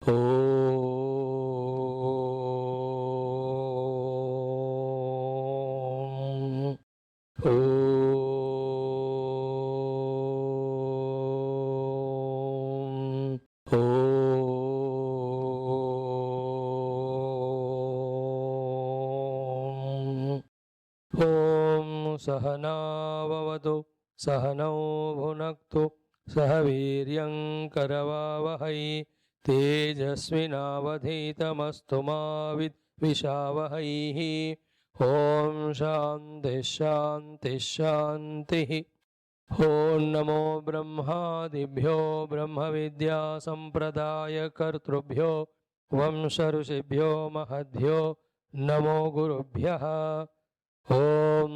Om. Om. Om. Om Sahana Vavatu Sahano Bhunaktu Sahaviryam Karavavahai Tejasvinavadhitamastu ma Vishavahai. Om Shanti Shanti Shanti. Om Namo Brahmadibhyo Brahma Vidya Sampradaya Kartrubhyo Vamsharusibhyo Mahadhyo Namo Gurubhyaha. Om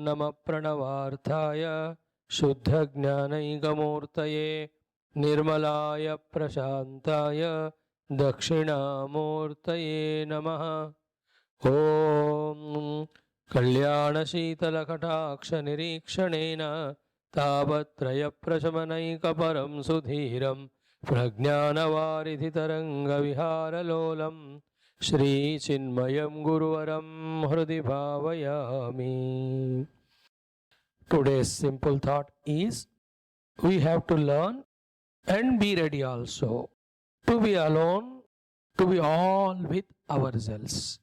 Namo Pranavarthaya Shuddha Jnanayigamurtaye Nirmalaya Prashantaya Dakshinamurtaye Namaha. Om Kalyana Shitala Kataksha Nirikshanena Tabatraya Prashamanaikaparam Sudhiram Prajnana Varidhi Taranga Viharalolam Shri Chinmayam Guruvaram Hrudi Bhavayami. Today's simple thought is we have to learn and be ready also to be alone, to be all with ourselves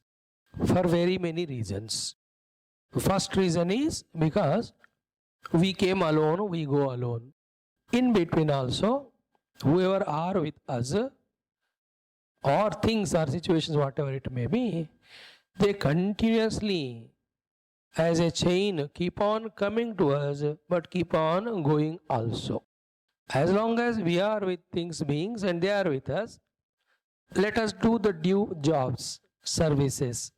for very many reasons. First reason is because we came alone, we go alone. In between also, whoever are with us or things or situations, whatever it may be, they continuously as a chain keep on coming to us but keep on going also. As long as we are with things, beings, and they are with us, let us do the due jobs, services,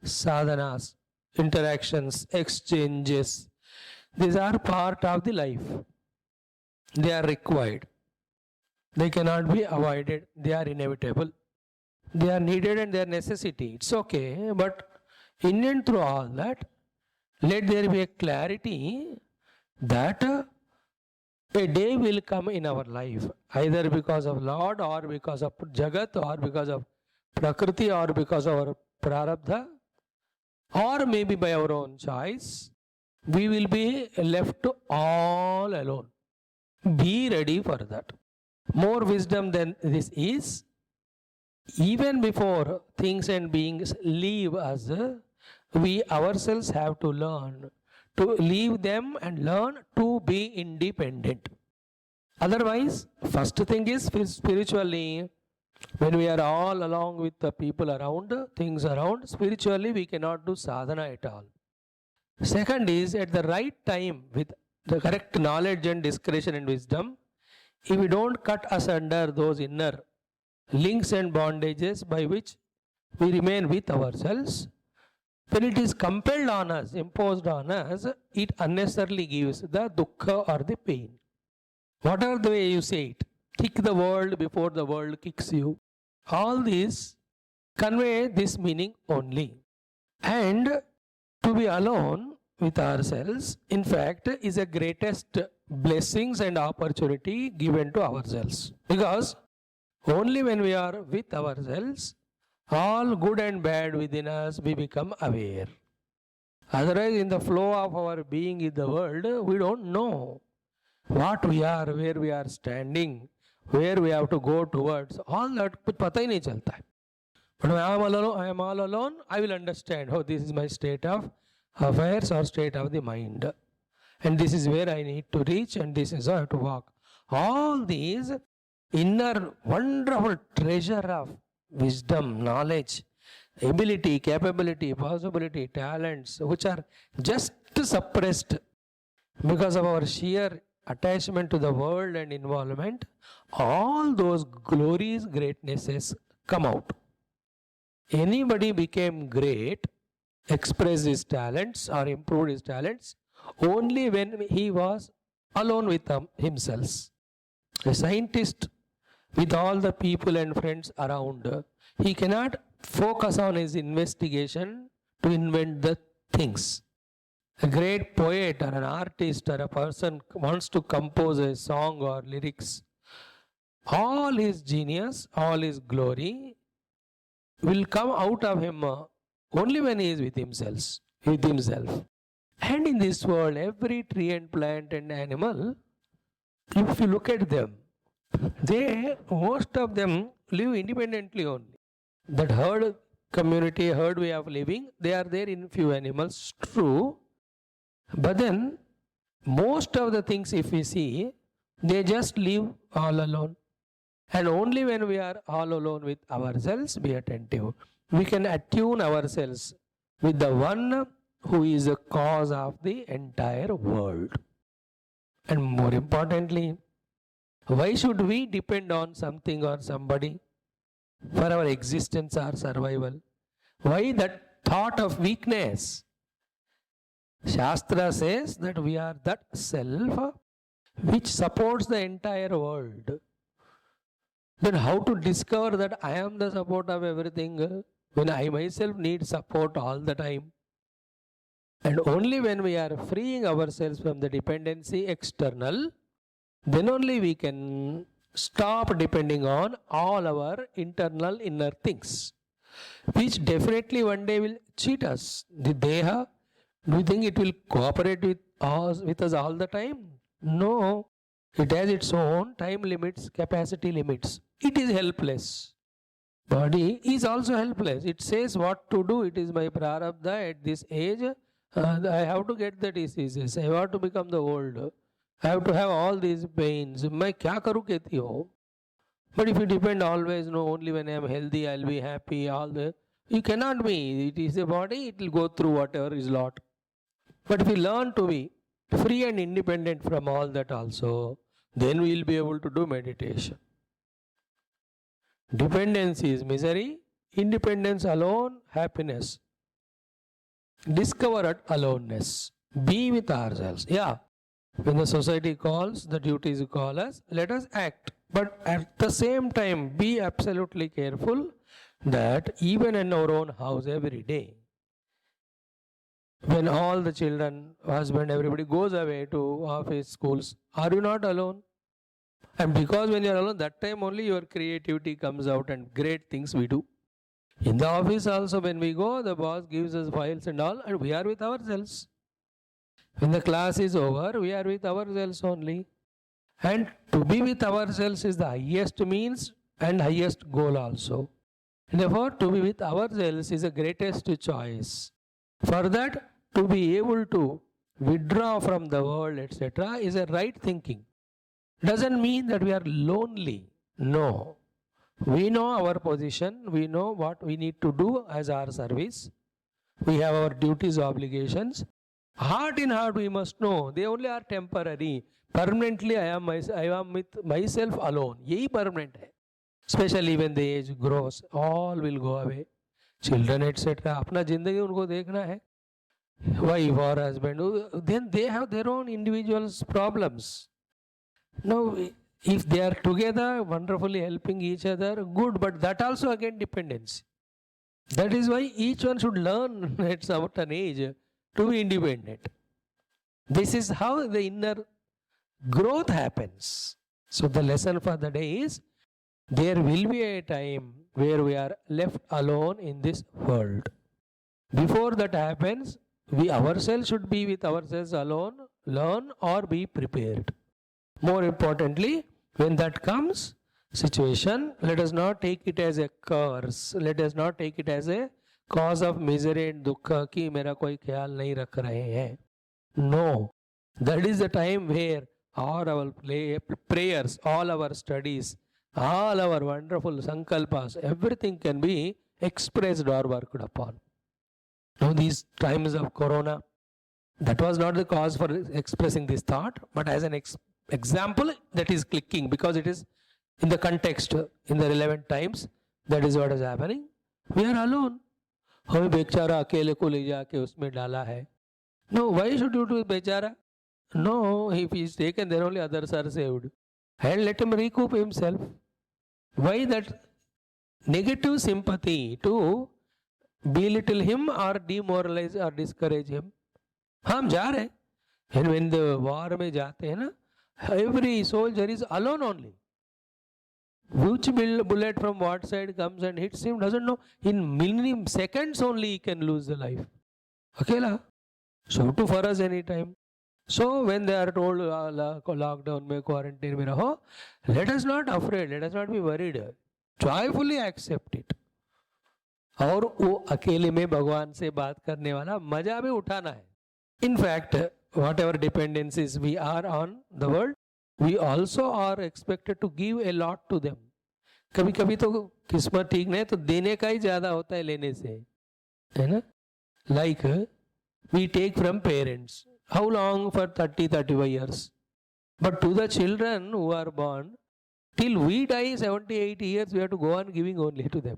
sadhanas, interactions, exchanges. These are part of the life. They are required. They cannot be avoided. They are inevitable. They are needed and they are necessity. It's okay, but in and through all that, let there be a clarity that a day will come in our life, either because of Lord or because of Jagat or because of Prakriti or because of our Prarabdha or maybe by our own choice, we will be left all alone. Be ready for that. More wisdom than this is, even before things and beings leave us, we ourselves have to learn to leave them and learn to be independent. Otherwise, first thing is spiritually, when we are all along with the people around, things around, spiritually we cannot do sadhana at all. Second is, at the right time, with the correct knowledge and discretion and wisdom, if we don't cut asunder those inner links and bondages by which we remain with ourselves, when it is compelled on us, imposed on us, it unnecessarily gives the dukkha or the pain. Whatever the way you say it, kick the world before the world kicks you. All these convey this meaning only. And to be alone with ourselves, in fact, is the greatest blessings and opportunity given to ourselves. Because only when we are with ourselves, all good and bad within us, we become aware. Otherwise, in the flow of our being in the world, we don't know what we are, where we are standing, where we have to go towards. All that कुछ पता ही नहीं चलता है. But when I am all alone, I will understand, oh, this is my state of affairs or state of the mind. And this is where I need to reach and this is how I have to walk. All these inner wonderful treasure of wisdom, knowledge, ability, capability, possibility, talents, which are just suppressed because of our sheer attachment to the world and involvement, all those glories, greatnesses come out. Anybody became great, expressed his talents or improved his talents only when he was alone with himself. A scientist with all the people and friends around, he cannot focus on his investigation to invent the things. A great poet or an artist or a person wants to compose a song or lyrics all his genius, all his glory will come out of him only when he is with himself. And in this world, every tree and plant and animal, if you look at them, most of them live independently only. That herd community, herd way of living, they are there in few animals, true. But then, most of the things if we see, they just live all alone. And only when we are all alone with ourselves, be attentive. We can attune ourselves with the one who is the cause of the entire world. And more importantly, why should we depend on something or somebody for our existence or survival? Why that thought of weakness? Shastra says that we are that self which supports the entire world. Then how to discover that I am the support of everything when I myself need support all the time? And only when we are freeing ourselves from the dependency external, then only we can stop depending on all our internal inner things, which definitely one day will cheat us. The Deha, do you think it will cooperate with us all the time? No. It has its own time limits, capacity limits. It is helpless. Body is also helpless. It says what to do. It is my prarabdha at this age. I have to get the diseases. I have to become the old. I have to have all these pains. मैं क्या करूँ कहती हो? But if you depend always, only when I am healthy, I will be happy. You cannot be. It is a body. It will go through whatever is lot. But if we learn to be free and independent from all that also, then we will be able to do meditation. Dependency is misery. Independence alone, happiness. Discover at aloneness. Be with ourselves. Yeah. When the society calls, the duties call us, let us act. But at the same time, be absolutely careful that even in our own house every day, when all the children, husband, everybody goes away to office, schools, are you not alone? And because when you are alone, that time only your creativity comes out and great things we do. In the office also, when we go, the boss gives us files and all, and we are with ourselves. When the class is over, we are with ourselves only. And to be with ourselves is the highest means and highest goal also. And therefore, to be with ourselves is the greatest choice. For that, to be able to withdraw from the world, etc., is a right thinking. Doesn't mean that we are lonely. No. We know our position. We know what we need to do as our service. We have our duties, obligations. Heart in heart we must know. They only are temporary. Permanently I am with myself alone. Yehi permanent hai. Especially when the age grows, all will go away. Children, etc. Apna zindagi unko dekhna hai. Wife or husband. Then they have their own individual problems. Now, if they are together, wonderfully helping each other, good. But that also again dependence. That is why each one should learn at certain age to be independent. This is how the inner growth happens. So the lesson for the day is, there will be a time where we are left alone in this world. Before that happens, we ourselves should be with ourselves alone, learn or be prepared. More importantly, when that comes, situation, let us not take it as a curse. Let us not take it as a cause of misery and dukkha ki mera koi ख्याल नहीं रख रहे हैं. No. That is the time where all our prayers, all our studies, all our wonderful sankalpas, everything can be expressed or worked upon. Now these times of corona, that was not the cause for expressing this thought, but as an example that is clicking because it is in the context, in the relevant times, that is what is happening. We are alone. हमें बेचारा अकेले को ले जाके उसमें डाला है. No, why should you do बेचारा? No, if he is taken, then only others are saved. And let him recoup himself. Why that negative sympathy to belittle him or demoralize or discourage him? हम जा रहे हैं. And when the war में जाते हैं ना, every soldier is alone only. which bullet from what side comes and hits him, doesn't know. In milliseconds only he can lose the life. Akela. So to for us any time. So when they are told lockdown mein, quarantine mein raho, let us not afraid, let us not be worried. Joyfully accept it. और वो अकेले में भगवान से बात करने वाला मजा भी उठाना है. In fact, whatever dependencies we are on the world, we also are expected to give a lot to them. कभी कभी तो किस्मत ठीक नहीं तो देने का ही ज्यादा होता है लेने से, है ना. Like we take from parents. How long? For 30-35 years. But to the children who are born, till we die 70-80 years, we have to go on giving only to them.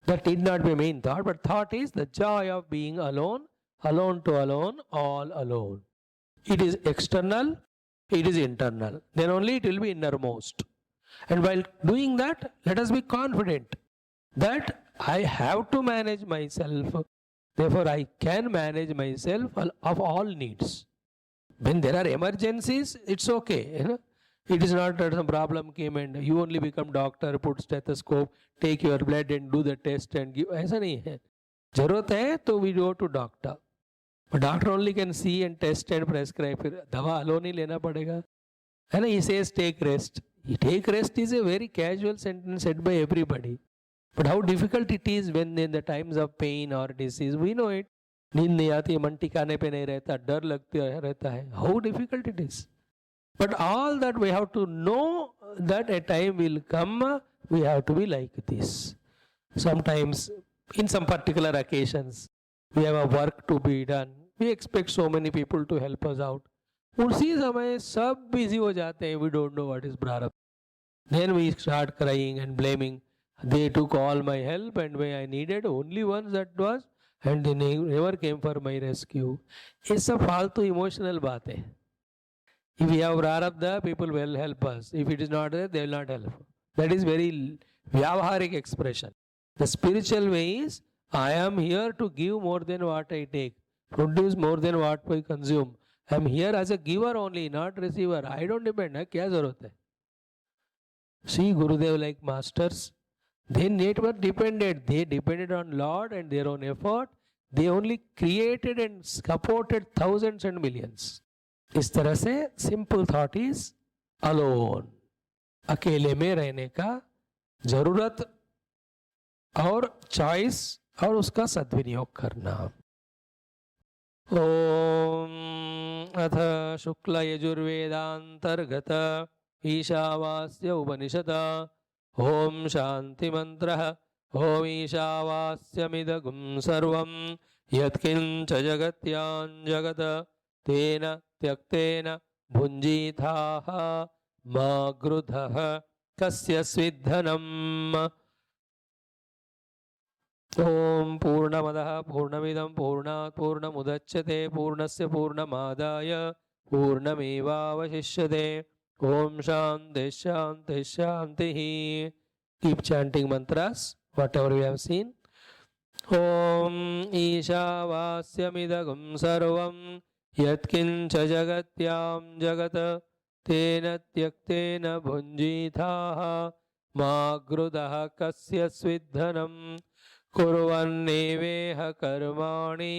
That did not be main thought, but thought is the joy of being alone, alone to alone, all alone. It is external, it is internal. Then only it will be innermost. And while doing that, let us be confident that I have to manage myself. Therefore, I can manage myself of all needs. When there are emergencies, it's okay. You know? It is not that some problem came and you only become doctor, put stethoscope, take your blood and do the test and give. ऐसा नहीं है. जरूरत है तो we go to doctor. But doctor only can see and test and prescribe. फिर दवा alone ही लेना पड़ेगा. है ना? He says take rest. Take rest is a very casual sentence said by everybody. But how difficult it is when in the times of pain or disease, we know it. नींद नहीं आती, मन टिकाने पे नहीं रहता, डर लगता रहता है. How difficult it is. But all that we have to know that a time will come, we have to be like this. Sometimes, in some particular occasions, we have a work to be done. We expect so many people to help us out. उसी समय सब busy हो जाते हैं. We don't know what is prarabdha. Then we start crying and blaming. They took all my help and when I needed only once that was and they never came for my rescue. ये सब फालतू emotional बात है. If we have prarabdha, people will help us. If it is not there, they will not help. That is very vyavaharik expression. The spiritual way is, I am here to give more than what I take, produce more than what I consume. I am here as a giver only, not receiver. I don't depend. क्या जरूरत है? See Gurudev like masters. They never depended. They depended on Lord and their own effort. They only created and supported thousands and millions. इस तरह से simple thought is alone. अकेले में रहने का जरूरत और चॉइस और उसका सद्विनियोग करना. ओम अथ शुक्ल यजुर्वेदांतर्गत ईशावास्य उपनिषद ओम शांति मंत्र ओम ईशावास्यमिदगुं सर्वं यत्किंच जगत्यां जगत तेन त्यक्तेन भुञ्जीथाः मा गृधः कस्य स्विद्धनम्. ओम पूर्णमदः पूर्णमिदं पूर्णात् पूर्णमुदच्यते पूर्णस्य पूर्णमादाय पूर्णमेवावशिष्यते. ओम शांति शांति शांतिः. Keep chanting mantras, whatever we have seen. ओम ईशावास्यमिदगुं सर्वं यत्किंच जगत्यां जगत तेन त्यक्तेन भुञ्जीथाः मा गृधः कस्य स्विद्धनम्. कुर्वन्नेवेह कर्माणि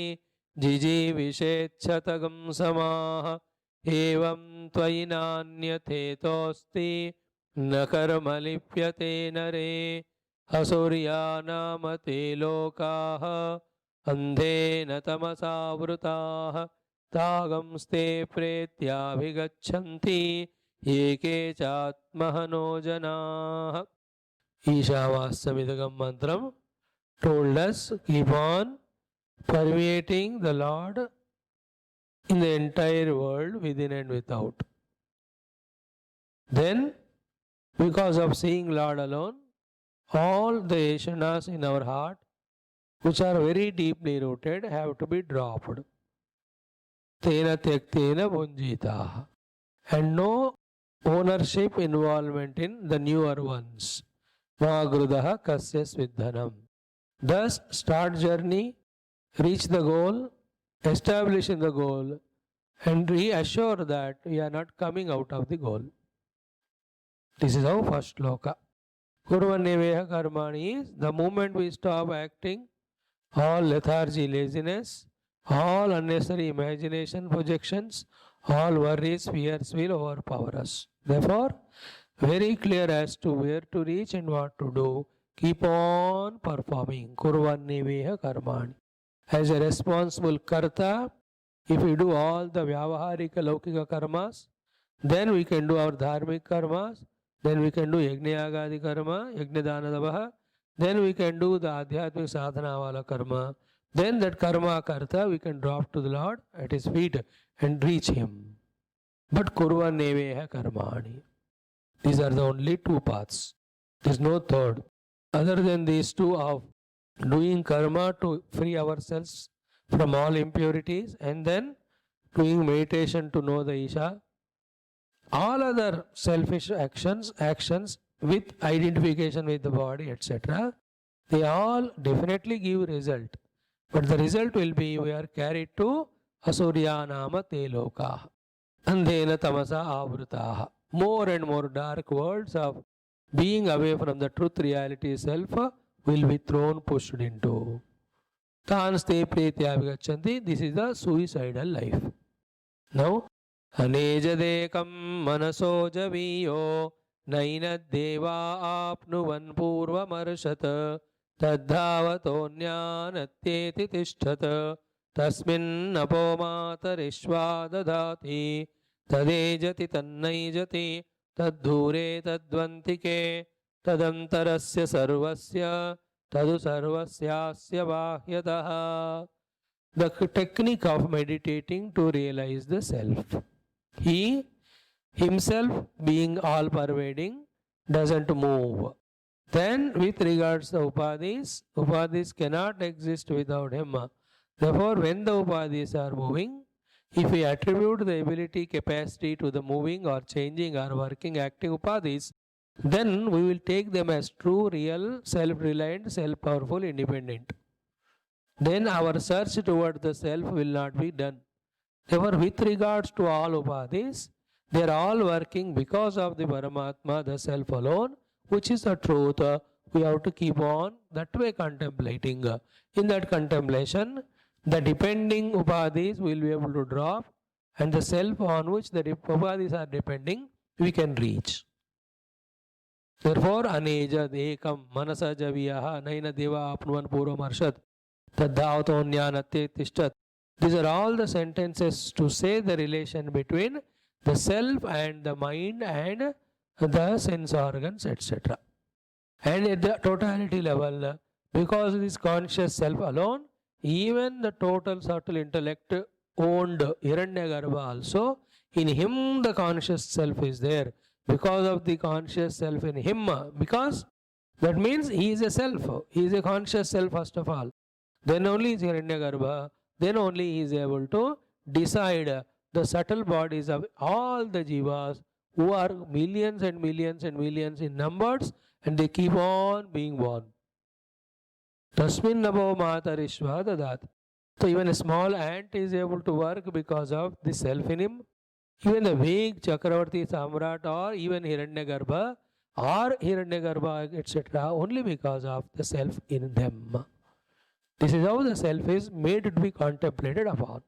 जिजीविषेच्छतगं समाः एवं त्वयि नान्यथेतोऽस्ति न कर्म लिप्यते नरे. असुर्यानाम ते लोकाः अन्धेन तमसावृताः तागंस्ते प्रेत्याभिगच्छन्ति ये केचात्महनो जनाः. ईशावास्यमिदगं mantram told us keep on permeating the Lord in the entire world within and without. Then because of seeing Lord alone, all the eshanas in our heart which are very deeply rooted have to be dropped. Tena tyaktena bhunjitaha. And no ownership involvement in the newer ones. Magrudaha kasya sviddhanam. Thus start journey, reach the goal, establish in the goal and reassure that we are not coming out of the goal. This is our first shloka. Kurvanneveha karmani is the moment we stop acting, all lethargy, laziness, all unnecessary imagination, projections, all worries, fears will overpower us. Therefore, very clear as to where to reach and what to do. Keep on performing. Kurvanneveha karmani. As a responsible karta, if we do all the vyavaharika laukika karmas, then we can do our dharmic karmas, then we can do yajna-yagadi karma, yajna-dana-davaha, then we can do the adhyatmic sadhana wala karma. Then that karma karta we can drop to the Lord at his feet and reach him. But kurvanneveha karmani. These are the only two paths. There is no third. Other than these two of doing karma to free ourselves from all impurities and then doing meditation to know the Isha, all other selfish actions with identification with the body, etc., they all definitely give result. But the result will be we are carried to asuryanama te lokaha, andhena tamasa avrutaha. More and more dark worlds of being away from the truth reality self will be thrown, pushed into. Tanste pretya vigachanti. This is the suicidal life. Now, अनेजदेकं मनसो जवीयो नैनद्देवा आप्नुवन् पूर्वमर्षत तद्धावतोऽन्यानत्येति तिष्ठत तस्मिन्नपो मातरिश्वा ददाति तदेजति तन्नैजति तद्धूरे तद्वन्तिके तदन्तरस्य सर्वस्य तदु सर्वस्यास्य बाह्यतः. The technique of meditating to realize the self. He himself being all pervading doesn't move. Then with regards to upadhis, upadhis cannot exist without him. Therefore when the upadhis are moving, if we attribute the ability, capacity to the moving or changing or working, acting upadhis, then we will take them as true, real, self-reliant, self-powerful, independent. Then our search toward the self will not be done. Therefore, with regards to all upadhis, they are all working because of the Paramatma, the self alone, which is the truth. We have to keep on that way contemplating. In that contemplation, the depending upadhis will be able to drop, and the self on which the upadhis are depending, we can reach. Therefore, aneja dekam manasa javiyaha naina deva apnuvan purvamarshad tadhavatonya tishtat. These are all the sentences to say the relation between the self and the mind and the sense organs, etc. And at the totality level, because it is conscious self alone, even the total subtle intellect owned Hiranyagarbha also, in him the conscious self is there. Because of the conscious self in him, because that means he is a self, he is a conscious self first of all. Then only is Hiranyagarbha, then only he is able to decide the subtle bodies of all the jivas who are millions and millions and millions in numbers, and they keep on being born. Tasmin nabo matarishva dadat. So even a small ant is able to work because of the self in him. Even the vague Chakravarti Samrat or even Hiranyagarbha etc. only because of the self in them. This is how the self is made to be contemplated upon.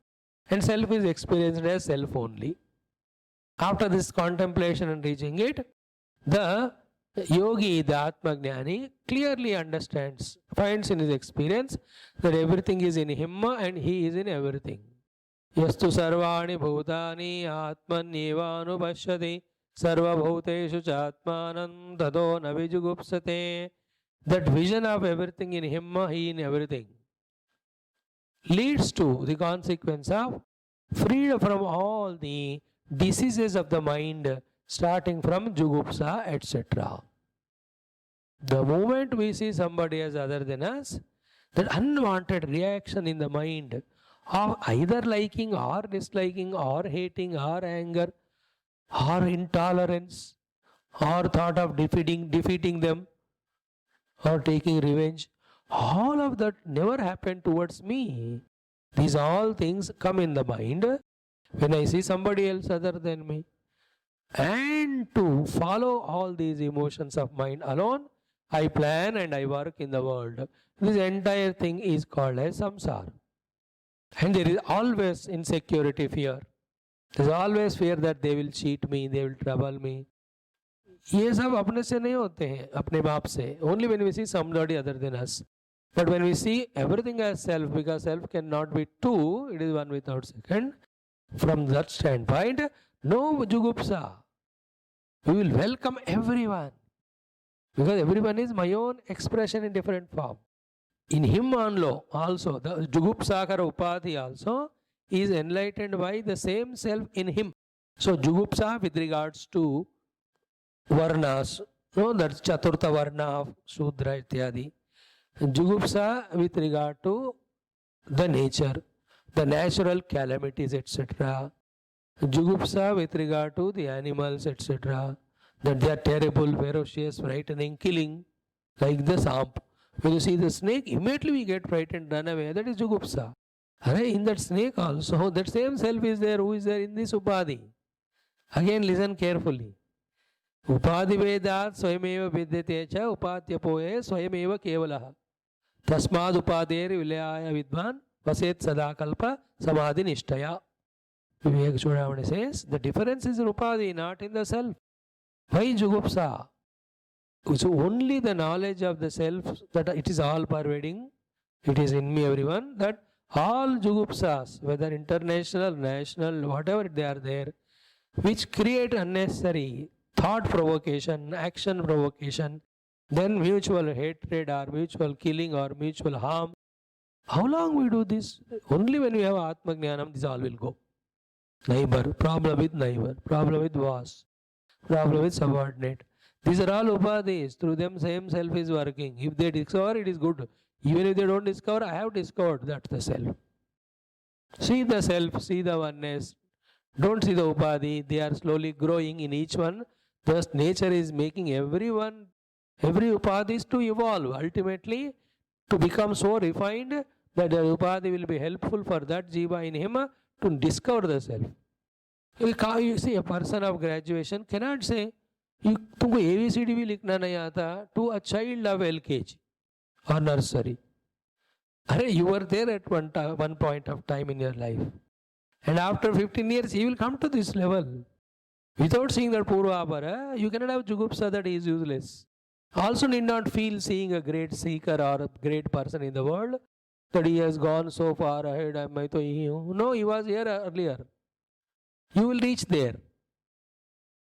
And self is experienced as self only. After this contemplation and reaching it, the yogi, the Atmagnani, clearly understands, finds in his experience that everything is in him and he is in everything. Yastu sarvani bhutani atmanyevanu pashyati sarva bhuteshu chatmanam tado navijugupsate. That vision of everything in him, he in everything, leads to the consequence of freedom from all the diseases of the mind, starting from jugupsa, etc. The moment we see somebody as other than us, that unwanted reaction in the mind of either liking or disliking or hating or anger or intolerance or thought of defeating them or taking revenge, all of that never happened towards me. These all things come in the mind when I see somebody else other than me. And to follow all these emotions of mind alone I plan and I work in the world. This entire thing is called as samsara. And there is always insecurity, fear. There is always fear that they will cheat me, they will trouble me. ये सब अपने से नहीं होते हैं, अपने बाप से. Only when we see somebody other than us. But when we see everything as self, because self cannot be two, it is one without second. From that standpoint, no jugupsa. We will welcome everyone. Because everyone is my own expression in different form. In him also, the jugupsakara upadhi also is enlightened by the same self in him. So jugupsa with regards to varnas, no, that's chaturtha varna of Shudra ityadi. Jugupsa with regard to the nature, the natural calamities, etc. Jugupsa with regard to the animals, etc. That they are terrible, ferocious, frightening, killing, like the samp. When you see the snake, immediately we get frightened, run away. That is jugupsa. In that snake also, that same self is there, who is there in this upadhi. Again, listen carefully. Upadhi vedat swayameva vidyate cha upatyapoye swayameva kevalaha. Tasmad upadher vilayaya vidvan vaset sadakalpa samadhi nishtaya. Vivek Chudamani says, the difference is in upadhi, not in the self. Why jugupsa? So only the knowledge of the self, that it is all pervading, it is in me, everyone, that all jugupsas, whether international, national, whatever they are there, which create unnecessary thought provocation, action provocation, then mutual hatred or mutual killing or mutual harm. How long we do this? Only when we have Atma Jnanam, this all will go. Neighbor, problem with neighbor, problem with boss, problem with subordinate. These are all upadhis. Through them same self is working. If they discover, it is good. Even if they don't discover, I have discovered that's the self. See the self, see the oneness. Don't see the upadhi. They are slowly growing in each one. Thus nature is making everyone, every upadhi is to evolve. Ultimately, to become so refined that the upadhi will be helpful for that jiva in him to discover the self. You see, a person of graduation cannot say, तुमको ABCD भी लिखना नहीं आता, to a child of LKG or nursery. You were there at one point of time in your life. And after 15 years, you will come to this level. Without seeing that Purvabhara, you cannot have jugupsa that is useless. Also need not feel seeing a great seeker or a great person in the world that he has gone so far ahead. No, he was here earlier. You will reach there.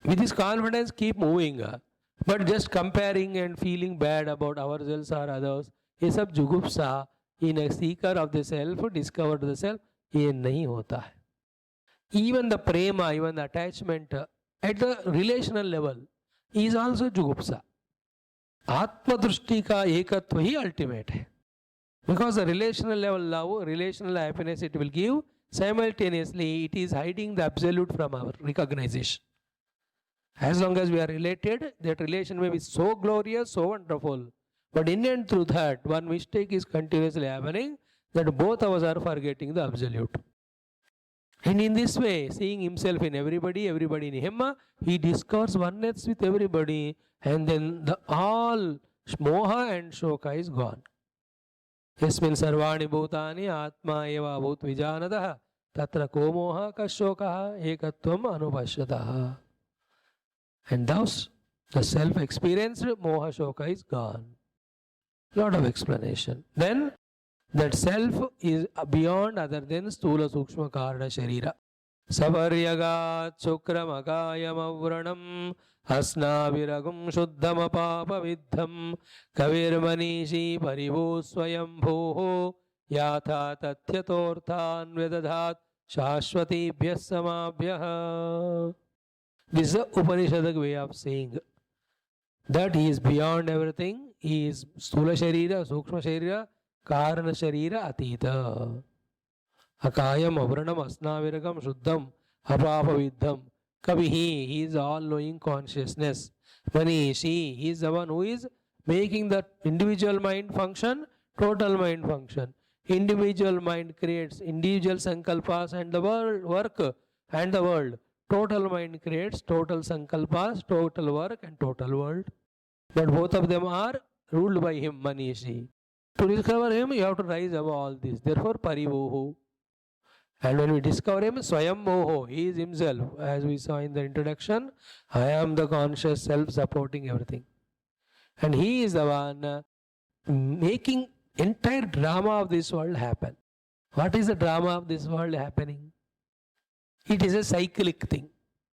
With this confidence, keep moving. But just comparing and feeling bad about ourselves or others, ये सब जुगुप्सा in a seeker of the self, discovered the self, ये नहीं होता है. Even the prema, even the attachment at the relational level is also jugupsa. Atma drishti ka ekatva he ultimate है. Because the relational level love, relational happiness it will give, simultaneously it is hiding the absolute from our recognition. As long as we are related, that relation may be so glorious, so wonderful. But in and through that, one mistake is continuously happening, that both of us are forgetting the absolute. And in this way, seeing himself in everybody, everybody in him, he discovers oneness with everybody, and then the all moha and shoka is gone. Yasmin sarvani bhutani atma eva bhut vijanatah tatra ko moha ka shoka ekatvam anupashyatah. And thus, the self-experienced moha shoka is gone. Lot of explanation. Then, that self is beyond other than stula sukshma karna sharira. Savaryagat sukram agayam avranam asna viragum shuddham apapa vidham kavir manishi parivu swayam bhoho yatha tathyatorthan vedadhat shashvati bhyasamabhyah. This is the Upanishadic way of saying that he is beyond everything. He is Stula Sharira, Sukshma Sharira, Karana Sharira, Atita. Akayam, Avranam, Asnaviragam, Shuddham, Apapa Vidham. Kavihi, he is all knowing consciousness. Manishi, he is the one who is making the individual mind function, total mind function. Individual mind creates individual sankalpas and the world, work and the world. Total mind creates total sankalpas, total work and total world. But both of them are ruled by him, Manishi. To discover him, you have to rise above all this. Therefore, Parivoho. And when we discover him, Swayambhoho, he is himself. As we saw in the introduction, I am the conscious self supporting everything. And he is the one making entire drama of this world happen. What is the drama of this world happening? It is a cyclic thing.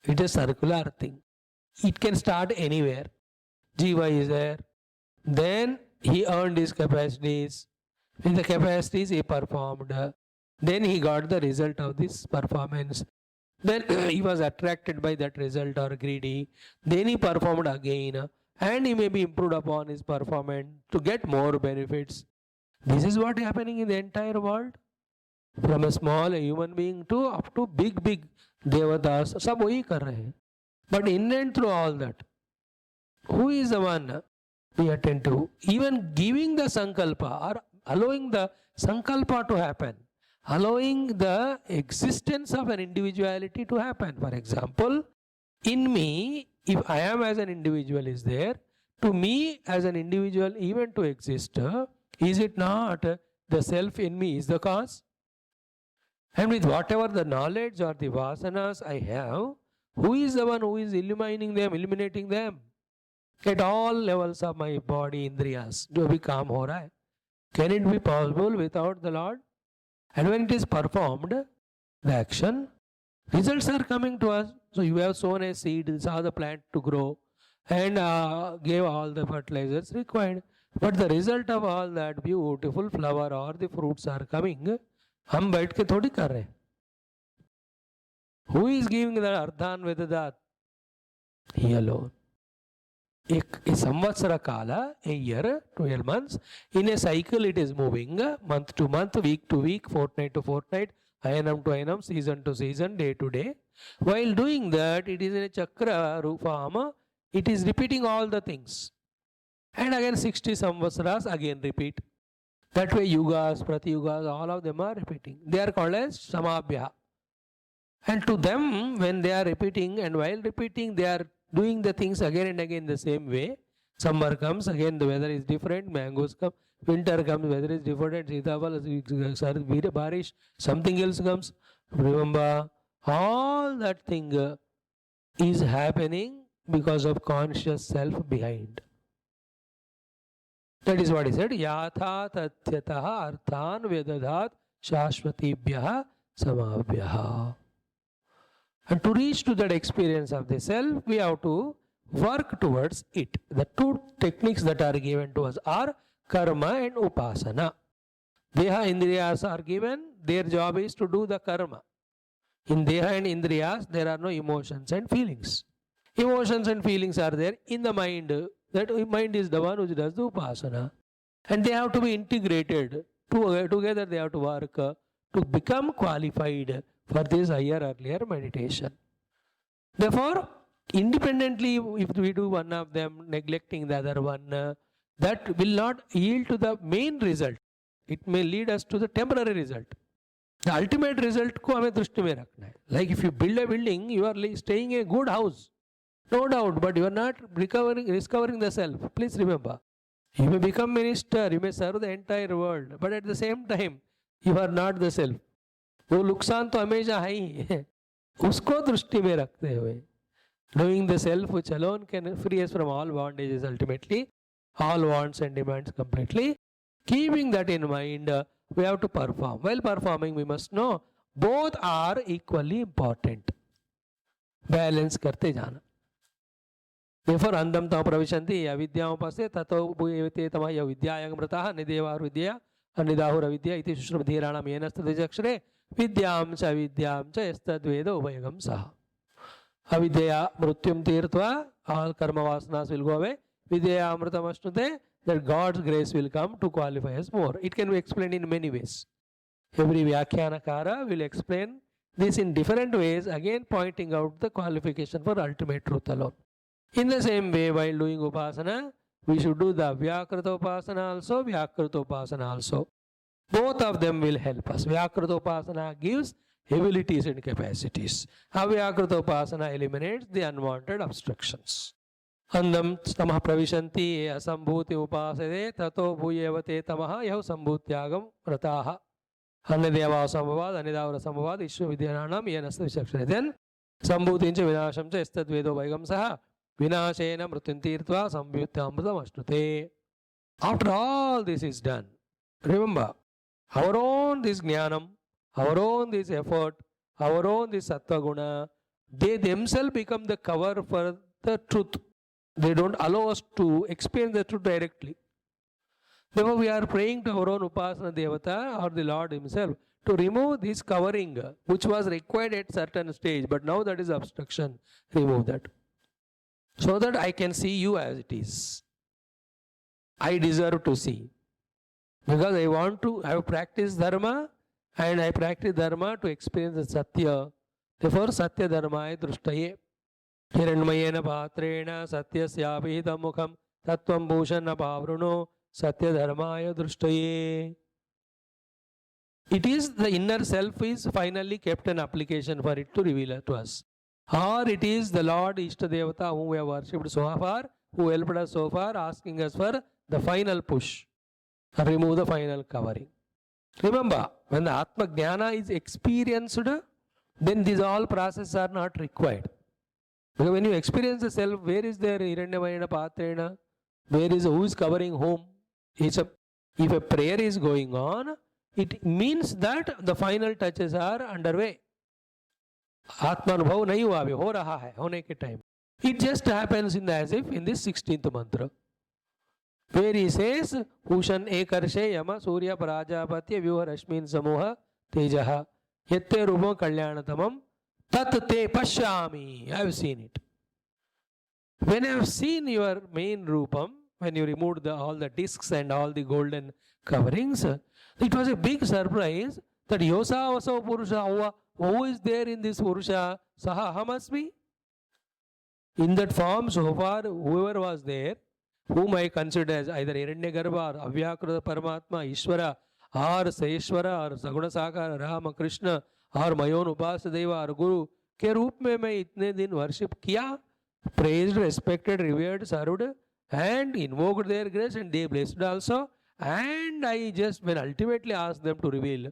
It is a circular thing. It can start anywhere. Jiva is there. Then he earned his capacities. In the capacities he performed. Then he got the result of this performance. Then he was attracted by that result or greedy. Then he performed again. And he may be improved upon his performance to get more benefits. This is what is happening in the entire world. From a small human being to up to big devatas. Sab wahi kar rahe hain. But in and through all that, who is the one we attend to? Even giving the sankalpa or allowing the sankalpa to happen. Allowing the existence of an individuality to happen. For example, in me, if I am as an individual is there, to me as an individual even to exist, is it not the self in me is the cause? And with whatever the knowledge or the vasanas I have, who is the one who is illuminating them? At all levels of my body, indriyas, do be calm ho raha hai. Can it be possible without the Lord? And when it is performed, the action, results are coming to us. So you have sown a seed, saw the plant to grow, and gave all the fertilizers required. But the result of all that beautiful flower or the fruits are coming, हम बैठ के थोड़ी कर रहे हैं. Who is giving the ardhan vedadat? He alone. A samvatsara kala, a year, 12 months. In a cycle it is moving, month to month, week to week, fortnight to fortnight, ayanam to ayanam, season to season, day to day. While doing that, it is in a chakra form, it is repeating all the things. And again 60 samvatsaras, again repeat. That way yugas, pratyugas, all of them are repeating. They are called as samabhya. And to them, when they are repeating, and while repeating, they are doing the things again and again the same way. Summer comes, again the weather is different, mangoes come. Winter comes, weather is different, Sitaval, Barish, something else comes. Remember, all that thing is happening because of conscious self behind. That is what he said. Yatha tatyataha arthan vedadat shashvatibhyaha samabhyaha. And to reach to that experience of the self, we have to work towards it. The two techniques that are given to us are karma and upasana. Deha indriyas are given, their job is to do the karma. In deha and indriyas, there are no emotions and feelings. Emotions and feelings are there in the mind. That mind is the one who does the upasana. And they have to be integrated. Together they have to work to become qualified for this higher earlier meditation. Therefore, independently, if we do one of them, neglecting the other one, that will not yield to the main result. It may lead us to the temporary result. The ultimate result को हमें दृष्टि में रखना है. Like if you build a building, you are staying in a good house. No doubt, but you are not discovering the self. Please remember, you may become minister, you may serve the entire world, but at the same time, you are not the self. वो नुकसान तो हमेशा है ही है. उसको दृष्टि में रखते हुए, knowing the self which alone can free us from all bondages ultimately, all wants and demands completely. Keeping that in mind, we have to perform. While performing, we must know both are equally important. Balance करते जाना. Therefore, andam tam pravishanti avidyam upaste tato bhuyevate tamaya vidyayam mrataha nidevar vidya anidahura vidya iti sushrabdhiranam yenastadijakshre vidyam cha yastadveda ubhayagam saha. Avidya mrutyum tirtva, all karma vasanas will go away. Vidya amritam ashnute, that God's grace will come to qualify us more. It can be explained in many ways. Every Vyakhyanakara will explain this in different ways, again pointing out the qualification for ultimate truth alone. In the same way, while doing upasana, we should do the Vyakrita upasana also, Vyakrita upasana also. Both of them will help us. Vyakrita upasana gives abilities and capacities. Avyakrita upasana eliminates the unwanted obstructions. Andam tamah pravishanti ye asambhuti upasade tato bhuyevate tamah yahu sambhutyagam rataha. Annadeva sambhavad, Anidavara sambhavad, Ishwa vidyananam yenasta vichakshane. Then sambhutincha vinashamcha estad vedo vaigamsaha vinashena mrutyuntirtva sambhyutyamrutam ashnute. After all this is done, remember, our own this jnanam, our own this effort, our own this sattva guna, they themselves become the cover for the truth. They don't allow us to experience the truth directly. Therefore, we are praying to our own Upasana Devata or the Lord Himself to remove this covering which was required at certain stage, but now that is obstruction. Remove that. So that I can see you as it is. I deserve to see. Because I want to have practiced Dharma and I practice Dharma to experience the Satya. Therefore, Satya Dharmaya Drushtaye. Hiranmayena Patrena Satyasyapihitam Mukham Tattvam Bhushana Pavruno Satya Dharmaya Drushtaye. It is the inner self is finally kept an application for it to reveal to us. Or it is the Lord Ishtadevata whom we have worshipped so far, who helped us so far, asking us for the final push. Remove the final covering. Remember, when the Atma Jnana is experienced, then these all processes are not required. Because when you experience the self, where is there Hiranyavayana Patrena? Where is who is covering whom? If a prayer is going on, it means that the final touches are underway. Atmanubhav nahi hua abhi, ho raha hai, hone ke time. It just happens in the as if in this 16th mantra. Where he says, Ushan ekarshe yama surya prajapatya vyuha rashmin samoha tejaha yette rupam kalyanatamam tat te pashyami. I have seen it. When I have seen your main rupam, when you removed all the discs and all the golden coverings, it was a big surprise that Yosa Vaso Purusha, who is there in this Purusha, Saha Hamasmi? In that form, so far, whoever was there, whom I consider as either Hiranyagarbha or Avyakruta Paramatma, Ishvara, or Saishvara, or Saguna Sakara, Rama, Krishna, or my own Upasadeva, or Guru, के रूप में मैं इतने दिन worship किया, praised, respected, revered, served, and invoked their grace, and they blessed also. And I just when ultimately asked them to reveal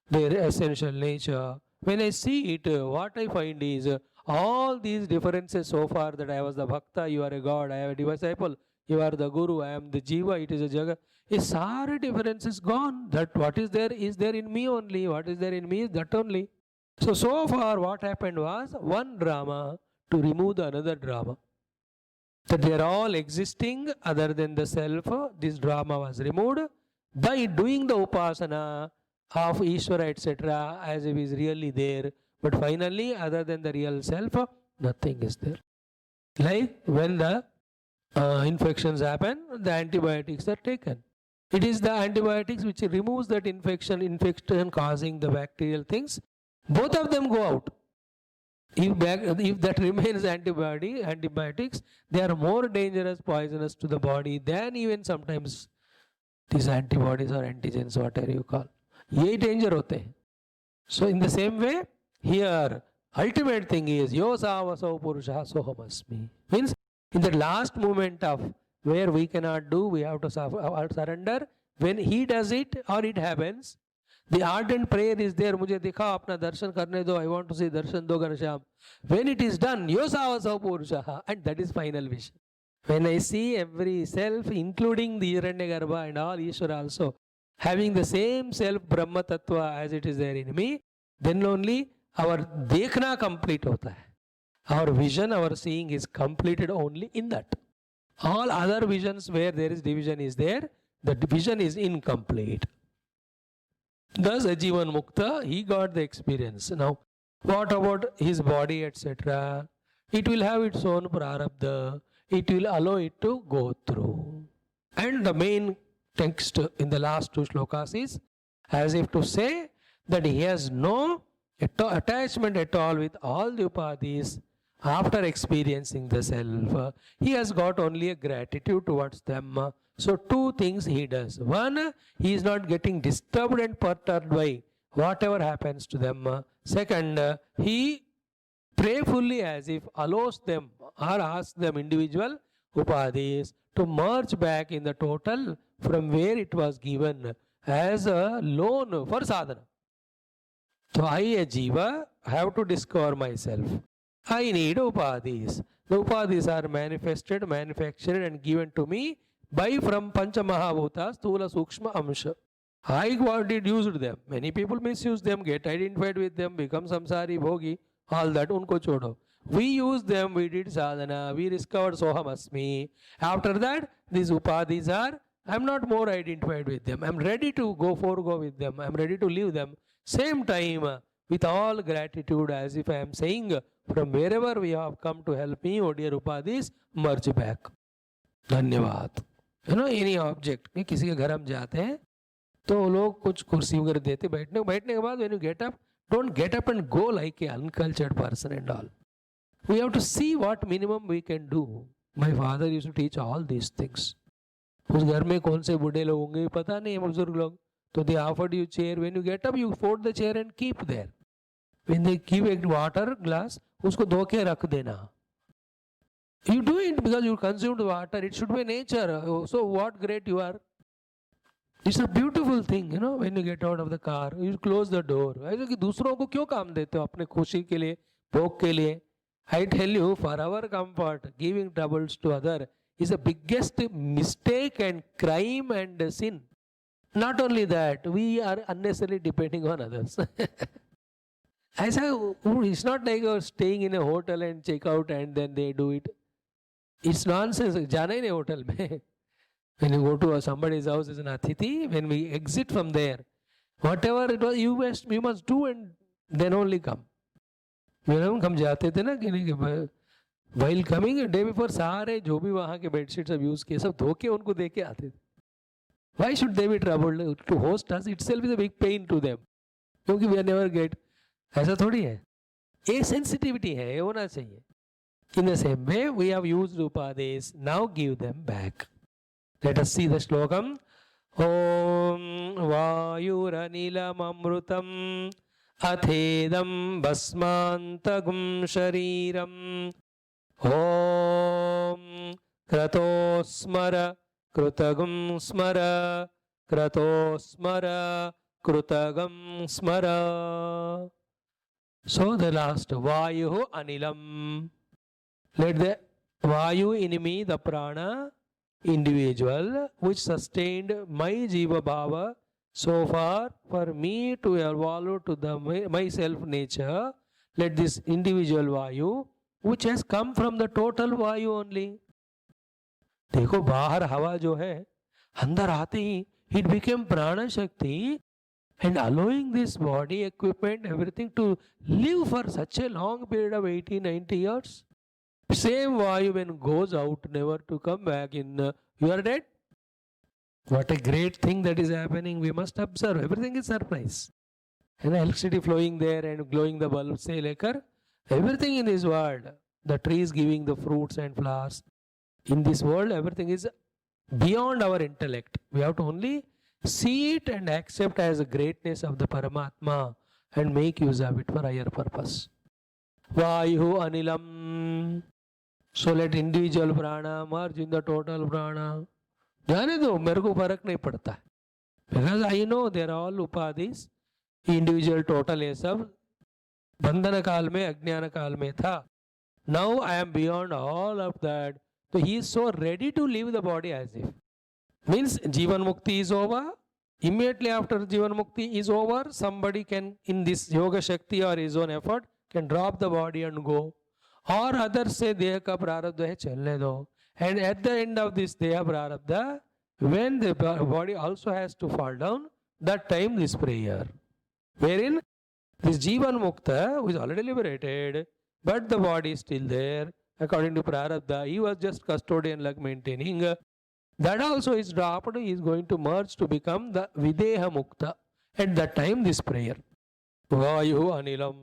their essential nature, when I see it, what I find is all these differences so far, that I was the Bhakta, you are a God, I am a disciple, you are the Guru, I am the Jiva, it is a Jagat. A sorry difference is gone. That what is there in me only. What is there in me is that only. So far what happened was one drama to remove the another drama. That they are all existing other than the self. This drama was removed by doing the upasana of Ishvara, etc., as if he is really there. But finally, other than the real self, nothing is there. Like when the infections happen, the antibiotics are taken. It is the antibiotics which removes that infection causing the bacterial things. Both of them go out. If that remains antibiotics, they are more dangerous, poisonous to the body than even sometimes these antibodies or antigens, whatever you call. Ye danger hote hain. So in the same way, here, ultimate thing is, Yosavaso Purusha Sohamasmi. Means, in the last moment of where we cannot do, we have to surrender. When he does it or it happens, the ardent prayer is there. Mujhe dikha apna darshan karne do. I want to see darshan do Ghanshyam. When it is done, Yosavaso Purusha, and that is final vision. When I see every self, including the Hiranyagarbha and all Ishvara also, having the same self Brahma Tattva as it is there in me, then only our dekhna complete hota hai. Our vision, our seeing is completed only in that. All other visions where there is division is there, the vision is incomplete. Thus, Ajivan Mukta, he got the experience. Now, what about his body, etc.? It will have its own prarabdha. It will allow it to go through. And the main text in the last two shlokas is as if to say that he has no attachment at all with all the upadhis after experiencing the self. He has got only a gratitude towards them. So two things he does. One, he is not getting disturbed and perturbed by whatever happens to them. Second, he prayerfully as if allows them or asks them individual, upadhis to merge back in the total from where it was given as a loan for sadhana. So I, a jiva, have to discover myself. I need upadhis. The upadhis are manifested, manufactured and given to me by from Pancha Mahabhuta, Sthula, Sukshma, Amsha. I did used them. Many people misuse them, get identified with them, become samsari, bhogi, all that, unko chodo. We use them, we did sadhana, we discovered Soham Asmi. After that, these upadhis are, I am not more identified with them. I am ready to forego with them. I am ready to leave them. Same time, with all gratitude, as if I am saying, from wherever we have come to help me, oh dear upadhis, merge back. धन्यवाद. You know, any object, किसी के घर हम जाते हैं तो लोग कुछ कुर्सी वगैरह देते बैठने के बाद when you get up, don't get up and go like an uncultured person and all. We have to see what minimum we can do. My father used to teach all these things. उस घर में कौन से बूढ़े लोग होंगे पता नहीं, बुजुर्ग लोग, तो they offered you chair. When you get up, you fold the chair and keep there. When they give a water glass, उसको धो के रख देना. You do it because you consumed water. It should be nature. So what great you are. It's a beautiful thing, you know, when you get out of the car, you close the door. ऐसे कि दूसरों को क्यों काम देते हो अपने खुशी के लिए, भोग के लिए? I tell you, for our comfort, giving troubles to other is the biggest mistake and crime and sin. Not only that, we are unnecessarily depending on others. ऐसा, it's not like you're staying in a hotel and check out and then they do it. It's nonsense. जाना ही नहीं hotel में. When you go to somebody's house as an athithi, when we exit from there, whatever it was, you must do and then only come. हम जाते थे ना कि while coming a day before, सारे जो भी वहाँ के bedsheets सब use किए सब धो के उनको दे के आते थे. Why should they be troubled? To host us itself is a big pain to them. क्योंकि we never get. ऐसा थोड़ी है. ये sensitivity है, ये होना चाहिए. In the same way, we have used upadhis. Now give them back. Let us see the slokam. Om Vayuranilam Amrutam Athedam Basmantagum Shariram. Om Kratosmara Krutagum Smara Kratosmara Krutagam Smara. So the last Vayu Anilam. Let the Vayu in me, the prana, individual, which sustained my Jiva Bhava so far for me to evolve to the my self nature, let this individual Vayu, which has come from the total Vayu only. देखो बाहर हवा जो है, अंदर आते ही it became prana shakti and allowing this body, equipment, everything to live for such a long period of 80-90 years. Same Vayu when goes out, never to come back in, you are dead. What a great thing that is happening. We must observe. Everything is surprise. And electricity flowing there and glowing the bulb, say lekar. Everything in this world, the trees giving the fruits and flowers. In this world, everything is beyond our intellect. We have to only see it and accept as a greatness of the Paramatma and make use of it for higher purpose. Vayu Anilam. So let individual prana merge in the total prana. जाने दो, मेरे को फर्क नहीं पड़ता है. Because I know they are all upadhis, individual total ये सब बंधन काल में अज्ञान काल में था. Now I am beyond all of that. So he is so ready to leave the body as if. Means Jivan Mukti is over. Immediately after Jivan Mukti is over, somebody can, in this Yoga Shakti or his own effort, can drop the body and go. Or others say देह का प्रारब्ध है चलने दो. And at the end of this deha prarabdha, when the body also has to fall down, that time this prayer. Wherein this Jivan Mukta, who is already liberated, but the body is still there, according to prarabdha, he was just custodian like maintaining. That also is dropped, he is going to merge to become the Videha Mukta. At that time this prayer. Vayu Anilam.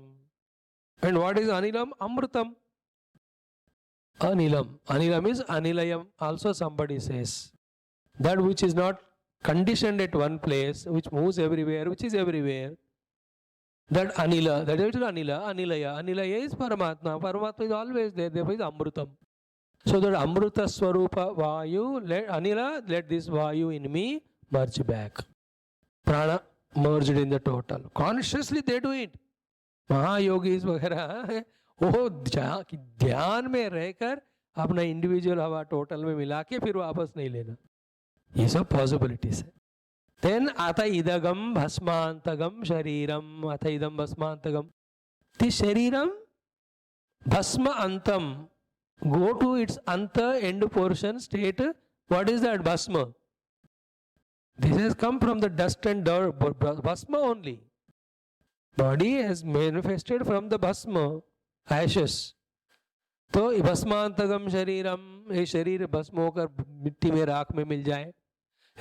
And what is Anilam? Amrutam. Anilam. Anilam is Anilayam. Also somebody says. That which is not conditioned at one place, which moves everywhere, which is everywhere. That Anila, that is Anila, Anilaya. Anilaya is Paramatma. Paramatma is always there, therefore is Amrutam. So that Amruta Swarupa Vayu, let Anila, let this Vayu in me merge back. Prana merged in the total. Consciously they do it. महायोगीज वगैरह वो ध्यान में रहकर अपना individual हवा total में मिला के फिर वापस नहीं लेना. ये सब पॉसिबिलिटीज है. देन अथ इदगम भस्मांतगम शरीरम. अथ इदम भस्मांतगम. दिस शरीरम भस्म अंतम. Go to its anta end portion state. What is that bhasma? This has come from the dust and dirt, bhasma only. Body has manifested from the bhasma, ashes. तो भस्मांतगम शरीरम, ये शरीर भस्म होकर मिट्टी में राख में मिल जाए.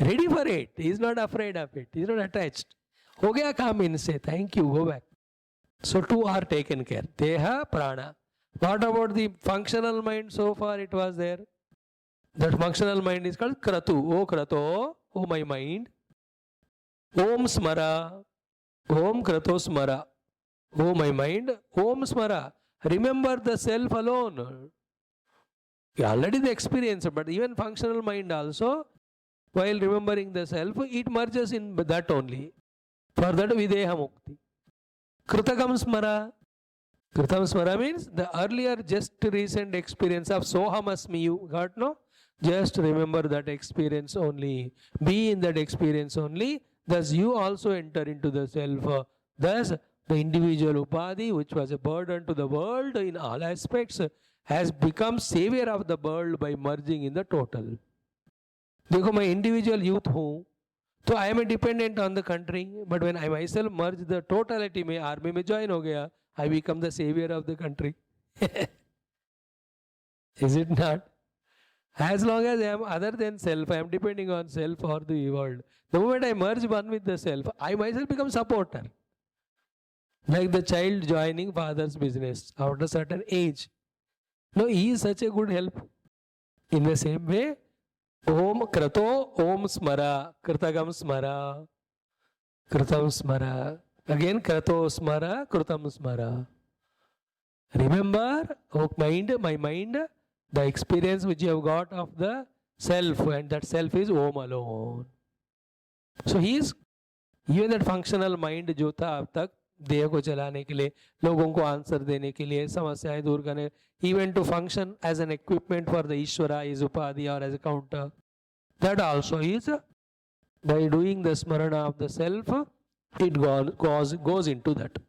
Ready for it. He is not afraid of it. He is not attached. हो गया काम इनसे. Thank you. Go back. So two are taken care. Deha, prana. What about the functional mind? So far it was there. That functional mind is called kratu. Oh krato, oh my mind. Om smara. Om krato smara. Oh my mind. Om smara. Remember the self alone. Already the experience, but even functional mind also, while remembering the self, it merges in that only. For that videha mukti. Kritagam smara. Kritam smara means the earlier just recent experience of sohamasmi, you got no? Just remember that experience only. Be in that experience only. Thus you also enter into the self. Thus the individual upadhi, which was a burden to the world in all aspects, has become savior of the world by merging in the total. देखो मैं individual youth हूँ, तो I am a dependent on the country, but when I myself merge the totality में army में join हो गया, I become the savior of the country. Is it not? As long as I am other than self, I am depending on self or the world. The moment I merge one with the self, I myself become supporter. Like the child joining father's business after a certain age. No, he is such a good help. In the same way, Om Krato, Om Smara, Kritagam Smara, Kritam Smara. Again, Krato Smara, Kritam Smara. Remember, oh mind, my mind, the experience which you have got of the self, and that self is Om alone. So he is, even that functional mind जो था अब तक देह को चलाने के लिए, लोगों को आंसर देने के लिए, समस्याएं दूर करने, even to function as an equipment for the Ishvara, is upadhi or as a counter. That also is, by doing the smarana of the self, it goes into that.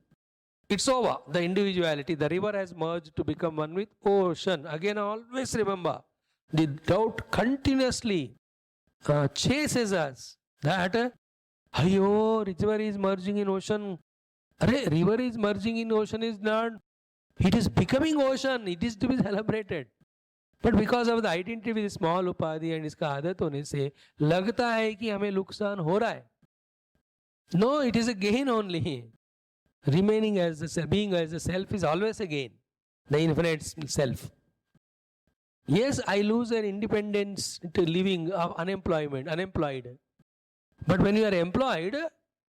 It's over. The individuality, the river has merged to become one with ocean. Again, always remember, the doubt continuously chases us. That, ayo, river is merging in ocean. River is merging in ocean is not. It is becoming ocean. It is to be celebrated. But because of the identity with small upadhi and इसका आदत होने से लगता है कि हमें नुकसान हो रहा है. No, it is a gain only. Remaining as the self, being as the self is always a gain. The infinite self. Yes, I lose an independence to living of unemployed. But when you are employed,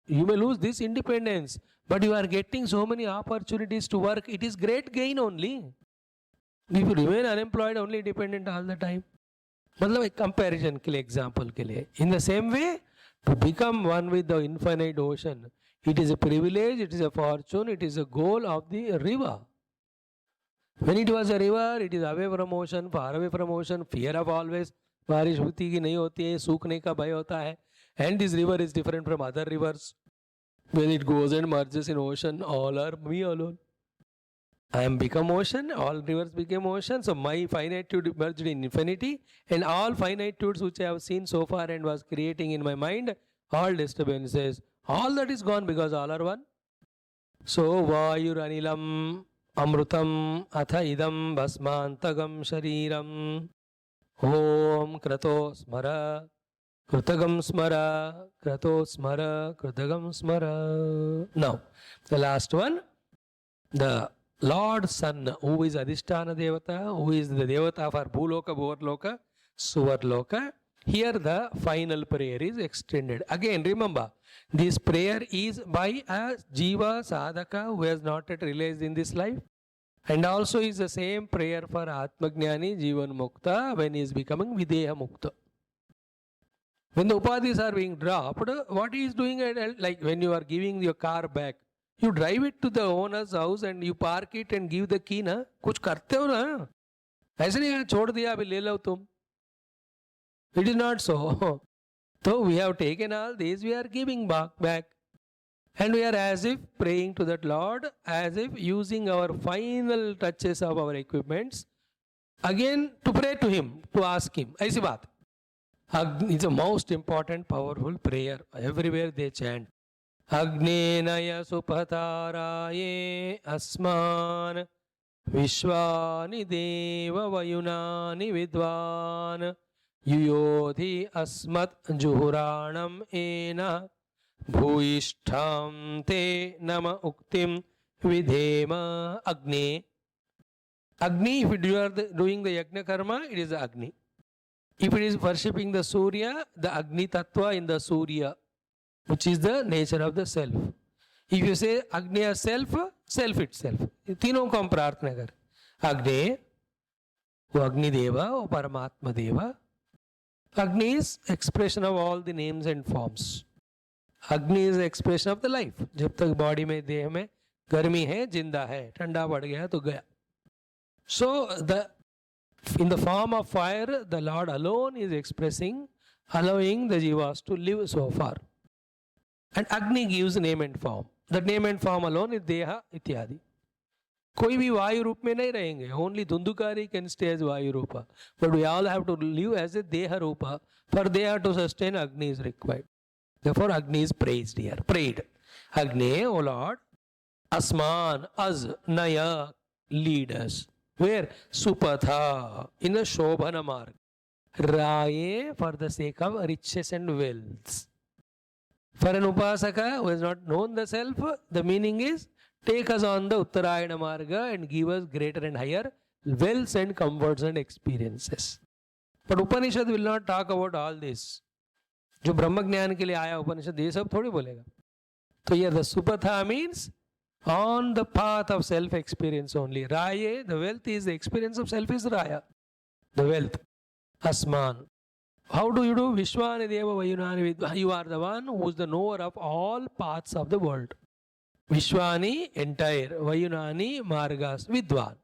you may lose this independence. But you are getting so many opportunities to work. It is great gain only. If you remain unemployed, only dependent all the time. मतलब एक comparison के लिए, example के लिए. In the same way, to become one with the infinite ocean, it is a privilege, it is a fortune, it is a goal of the river. When it was a river, it is away from ocean, far away from ocean, fear of always, बारिश होती कि नहीं होती है, सूखने का भय होता है. And this river is different from other rivers. When it goes and merges in ocean, all are me alone. I am become ocean, all rivers became ocean, so my finitude merged in infinity, and all finitudes which I have seen so far and was creating in my mind, all disturbances, all that is gone because all are one. So, Vayuranilam Amrutam Atha Idam Bhasmantagam Shariram Om Krato Smara Krutagam Smara Krato Smara Krutagam Smara. Now, the last one, the Lord Sun, who is Adhisthana Devata, who is the Devata for Bhuloka, Bhuvarloka, Suvarloka. Here the final prayer is extended. Again, remember, this prayer is by a Jiva Sadhaka who has not yet realized in this life. And also is the same prayer for Atmagnani Jivan Mukta when he is becoming Videha Mukta. When the upadhis are being dropped, what he is doing, like when you are giving your car back, you drive it to the owner's house and you park it and give the key ना, कुछ करते हो ना, ऐसे नहीं छोड़ दिया अभी ले लो तुम. It is not so. So we have taken all these, we are giving back. And we are as if praying to that Lord, as if using our final touches of our equipments, again to pray to Him, to ask Him. ऐसी बात. It's the most important, powerful prayer. Everywhere they chant. Agnenaya supataraye asman vishwani deva vayunani vidvan yuyodhi asmat juhuranam ena bhuishtham te nama uktim vidhema Agni. Agni, if you are doing the yajna karma, it is Agni. If it is worshipping the Surya, the Agni Tattva in the Surya, which is the nature of the self. If you say Agni as self, self itself. तीनों को हम प्रार्थना कर. Agni, वो Agni Deva, वो Paramatma Deva. Agni is expression of all the names and forms. Agni is expression of the life. जब तक body में, देह में गर्मी है, जिंदा है, ठंडा पड़ गया तो गया. So in the form of fire, the Lord alone is expressing, allowing the jivas to live so far. And Agni gives name and form. That name and form alone is Deha ityadi. कोई भी वायु रूप में नहीं रहेंगे. Only Dhundukari can stay as Vayu Rupa. But we all have to live as a Deha Rupa. For Deha to sustain, Agni is required. Therefore, Agni is praised here. Prayed. Agni, O Lord, Asman, us, Naya, lead us. Where? Supatha, in the Shobhana Marg. Raye, for the sake of riches and wealth. For an Upasaka who has not known the self, the meaning is, take us on the Uttarayana Marga and give us greater and higher wealth and comforts and experiences. But Upanishad will not talk about all this. जो ब्रह्म ज्ञान के लिए आया उपनिषद ये सब थोड़ी बोलेगा. तो ये the Supatha means on the path of self experience only. Raye, the wealth is the experience of self is Raya. The wealth. Asman. How do you do? Vishwani Deva Vayunani Vidvan. You are the one who is the knower of all paths of the world. Vishwani, entire. Vayunani, Margas, Vidvan.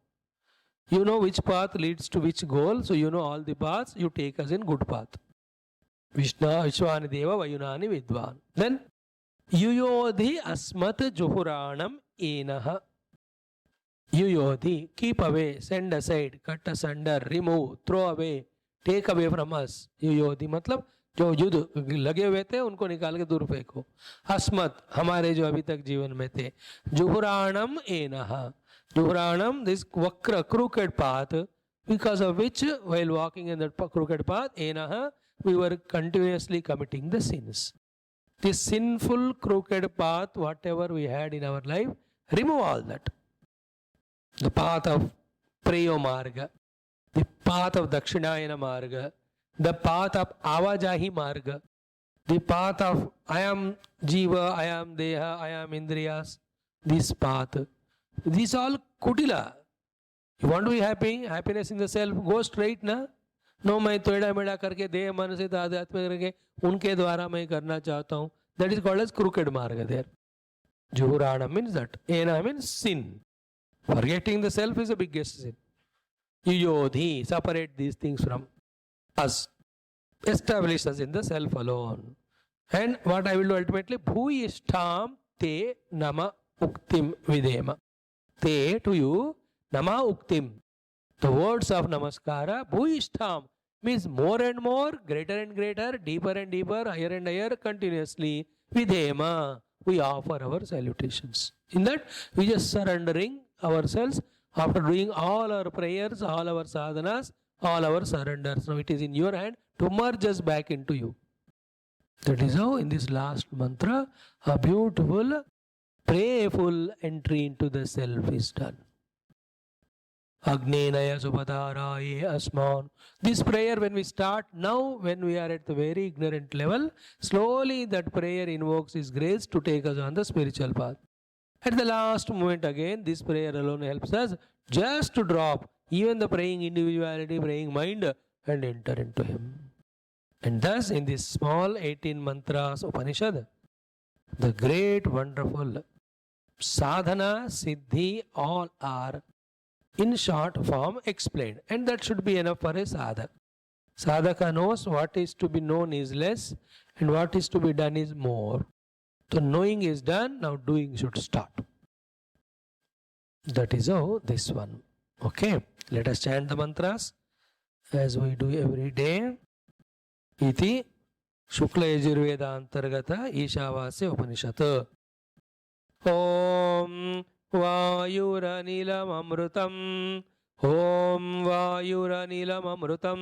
You know which path leads to which goal, so you know all the paths, you take us in good path. Vishwani Deva Vayunani Vidvan. Then, Yuyodhi Asmat Juhuranam Enaha. Yuyodhi, keep away, send aside, cut asunder, remove, throw away, take away from us. Yuyodhi मतलब जो युद्ध लगे हुए थे उनको निकाल के दूर फेंको. अस्मत, हमारे जो अभी तक जीवन में थे. जुहुराणम एनहा. Juhuranam, this vakra, crooked path, because of which while walking in that crooked path, enaha, we were continuously committing the sins. This sinful crooked path, whatever we had in our life, remove all that. The path of Preyo Marga, the path of Dakshinayana Marga, the path of Avajahi Marga, the path of I am Jiva, I am Deha, I am Indriyas, this path. These all kutila. You want to be happy, happiness in the self, go straight na. No, मैं तोड़ा मेड़ा करके देह मन से आध्यात्म करके उनके द्वारा मैं करना चाहता हूँ. That is called as crooked marga there. Juhurana means that. Ena means sin. Forgetting the self is the biggest sin. Yuyodhi, separate these things from us. Establish us in the self alone. And what I will do ultimately, bhuyishtham te nama uktim videma. Te, to you, nama uktim. The words of namaskara, bhuyishtham, means more and more, greater and greater, deeper and deeper, higher and higher, continuously. Vidhema, we offer our salutations. In that, we just surrendering ourselves after doing all our prayers, all our sadhanas, all our surrenders. Now it is in your hand to merge us back into you. That is how in this last mantra, a beautiful, prayerful entry into the self is done. Agnenaya Subhadaraye Asman. This prayer when we start now, when we are at the very ignorant level, slowly that prayer invokes His grace to take us on the spiritual path. At the last moment again, this prayer alone helps us just to drop even the praying individuality, praying mind, and enter into Him. And thus, in this small 18 mantras Upanishad, the great, wonderful sadhana, siddhi, all are in short form explained. And that should be enough for a sadhak. Sadhaka knows what is to be known is less and what is to be done is more. So knowing is done, now doing should start. That is how this one. Okay, let us chant the mantras as we do every day. Iti Shukla Yajurveda Antargata Ishavasya Upanishad. Om Vayuranilam Amrutam. Om Vayuranilam Amrutam.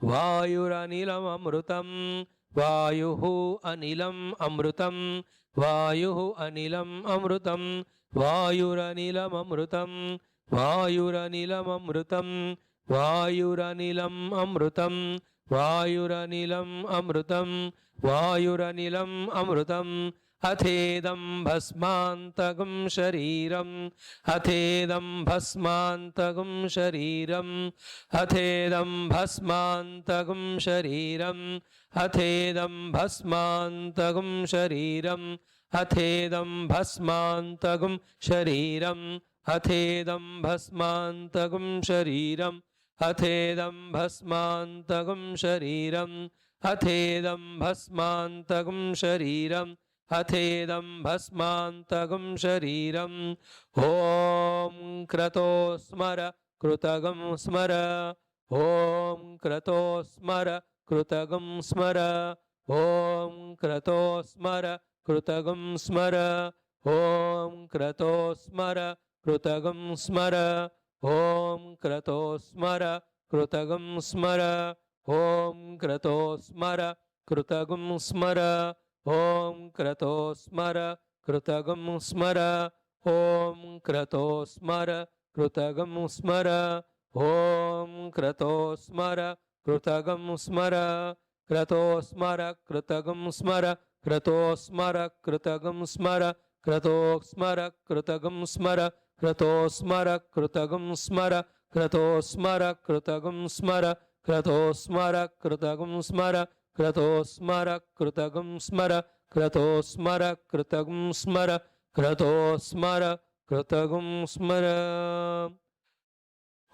Vayuranilam Amrutam. Vayuhu Anilam Amrutam. Vayuhu Anilam Amrutam. Vayuranilam Amrutam. Vayuranilam Amrutam. Vayuranilam Amrutam. Vayuranilam Amrutam. Vayuranilam Amrutam. Athedam bhasmantagam shariram. Athedam bhasmantagam shariram. Athedam bhasmantagam shariram. Athedam bhasmantagam shariram. Athedam bhasmantagam shariram. Athedam bhasmantagam shariram. Athedam bhasmantagam shariram. Athedam bhasmantagam shariram. Athedam bhasmantagam shariram. Om krato smara krutagam smara. Om krato smara krutagam smara. Om krato smara krutagam smara. Om krato smara krutagam smara. Om krato smara krutagam smara. Om krato smara krutagam smara. Om krato smara krutagam smara. Om krato smara krutagam smara. Om krato smara krutagam smara. Krato smara krutagam smara. Krato smara krutagam smara. Krato smara krutagam smara. Krato smara krutagam smara. Krato smara krutagam smara. Krato smara krutagam smara. Krato smara krutagam smara. Krato smara krutagam smara. Krato smara krutagam smara.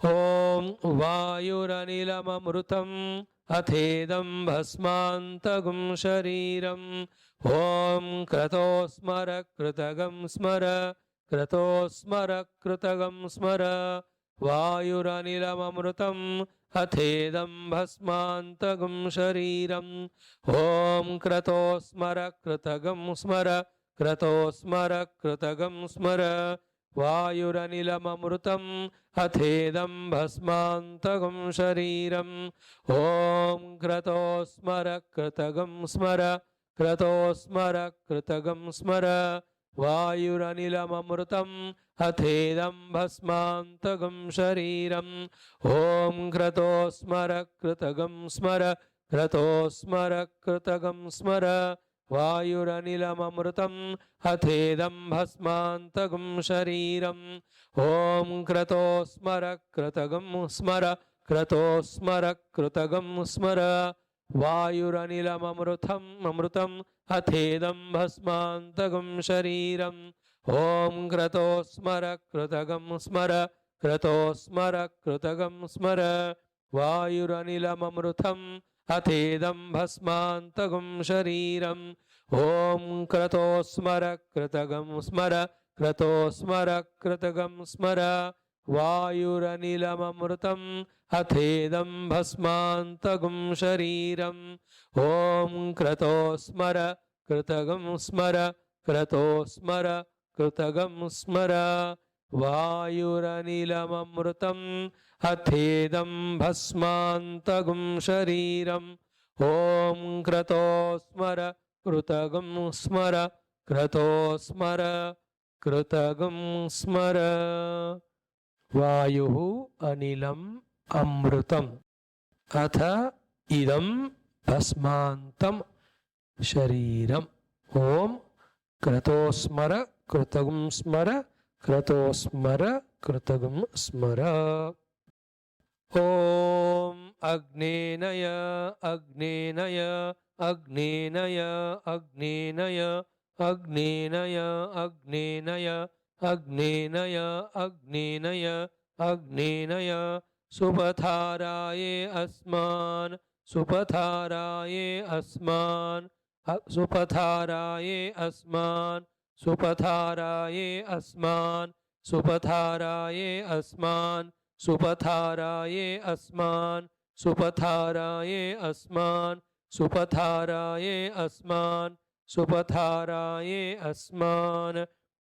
Om Vayuranilam Amrutam. Athedam bhasmantagam shariram. Om Krato smara krutagam smara. Krato smara krutagam smara. Vayuranilam Amrutam. Athedam bhasmantagam shariram. Om Krato smara krutagam smara. Krato smara krutagam smara. Vayuranilam Amrutam. Athedam bhasmantagam shariram. Om Krato smara krutagam smara. Krato smara krutagam smara. Vayuranilam Amrutam. Athedam bhasmantagam shariram. Om Krato smara krutagam smara. Krato smara krutagam smara. Vayuranilam Amrutam. Athedam bhasmantagam shariram. Om Krato smara krutagam smara. Krato smara krutagam smara. Vayuranilam Amrutam. Athedam bhasmantagam shariram. Om Krato smara krutagam smara. Krato smara krutagam smara. Vayuranilam Amrutam. Athedam bhasmantagam shariram. Om Krato smara krutagam smara. Krato smara krutagam smara. Vayuranilam Amrutam. Athedam bhasmantagam shariram. Om Krato smara krutagam smara. Krato smara krutagam smara. Vayuranilam Amrutam. Athedam bhasmantagam shariram. Om Krato smara krutagam smara. Krato smara krutagam smara. Vayuhu anilam amrutam. Atha idam bhasmantam shariram. Om Krato smara कृतगं स्मर क्रतो स्मर कृतगं स्मर। ॐ अग्नेनय अग्नेनय अग्नेनय अग्नेनय अग्नेनय अग्नेनय अग्नेनय अग्नेनय अग्नेनय सुपथाराये अस्मान् सुपथाराये अस्मान् सुपथाराये अस्मान् सुपथाराये अस्मान् सुपथाराये अस्मान् सुपथाराये अस्मान् सुपथाराये अस्मान् सुपथाराये अस्मान् सुपथाराये अस्मान्।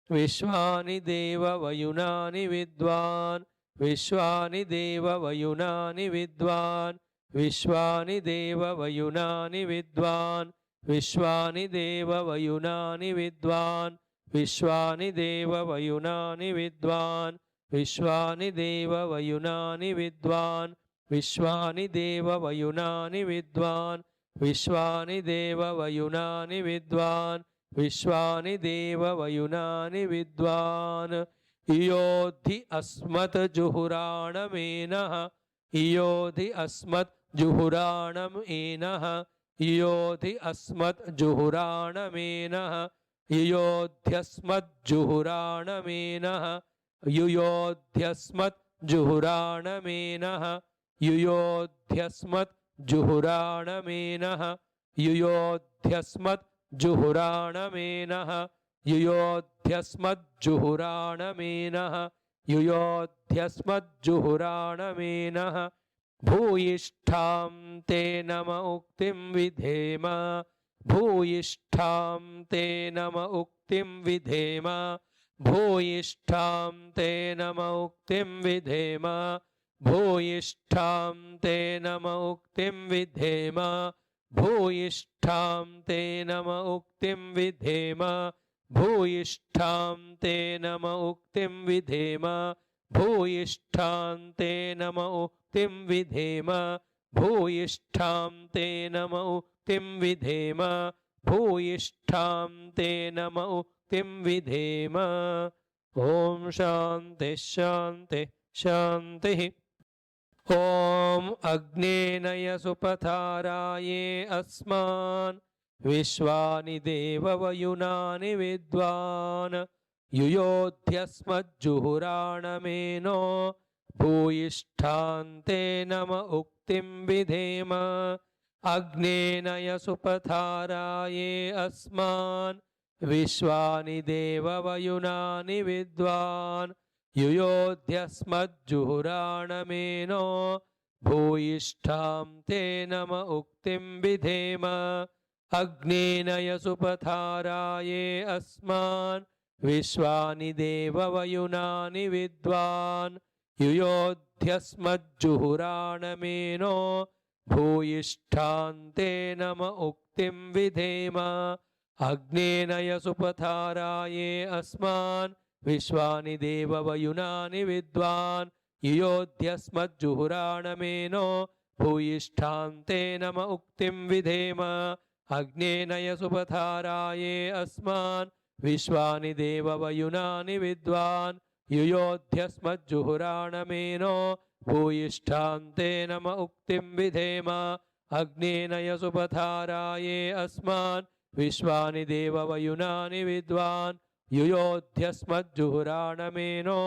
विश्वानि देव वयुनानि विद्वान् विश्वानि देव वयुनानि विद्वान् विश्वानि देव वयुनानि विद्वान् विश्वानि देव वयुनानि विद्वान् विश्वानि देव वयुनानि विद्वान् विश्वानि देव वयुनानि विद्वान् विश्वानि देव वयुनानि विद्वान् विश्वानि देव वयुनानि विद्वान् विश्वानि देव वयुनानि विद्वान्। इयोधि अस्मत् जुहुराणमेनः इयोधि अस्मत् जुहुराणमेनः इयोधि अस्मत् जुहुराणमेनः इयोध्यस्मत् जुहुराणमेनः युयोध्यस्मत् जुहुराणमेनः युयोध्यस्मत् जुहुराणमेनः युयोध्यस्मत् जुहुराणमेनः युयोध्यस्मज्जुहुराणमेनः युयोध्यस्मज्जुहुराणमेनः। भूयिष्ठां ते नम उक्तिं विधेम भूयिष्ठां ते नम उक्तिं विधेम भूयिष्ठां ते नम उक्तिं विधेम भूयिष्ठां ते नम उक्तिं विधेम भूयिष्ठां ते नम उक्तिं विधेम भूयिष्ठां ते नम उक्तिं विधेम भूयिष्ठां ते नम उक्तिं विधेम भूयिष्ठां ते नम उक्तिं विधेम भूयिष्ठां ते नम उक्तिं विधेम। ॐ शान्ति शान्ति शान्तिः। ॐ अग्नेनय सुपथाराये अस्मान् विश्वानि देव वयुनानि विद्वान् युयोध्यस्मज्जुहुराणमेनो भूयिष्ठां ते नम उक्तिं विधेम। अग्नेनय सुपथाराये अस्मान् विश्वानि देव वयुनानि विद्वान् युयोध्यस्मज्जुहुराणमेनो भूयिष्ठां ते नम उक्तिं विधेम। अग्नेनय सुपथाराये अस्मान् विश्वानि देव वयुनानि विद्वान् युयोध्यस्मज्जुहुराणमेनो भूयिष्ठां ते नम उक्तिं विधेम। अग्नेनय सुपथाराये अस्मान् विश्वानि देव वयुनानि विद्वान् युयोध्यस्मज्जुहुराणमेनो भूयिष्ठां ते नम उक्तिं विधेम। अग्नेनय सुपथाराये अस्मान् विश्वानि देव वयुनानि विद्वान् युयोध्यस्मज्जुहुराणमेनो भूयिष्ठां ते नम उक्तिं विधेम। अग्नेनय सुपथाराये अस्मान् विश्वानि देव वयुनानि विद्वान् युयोध्यस्मज्जुहुराणमेनो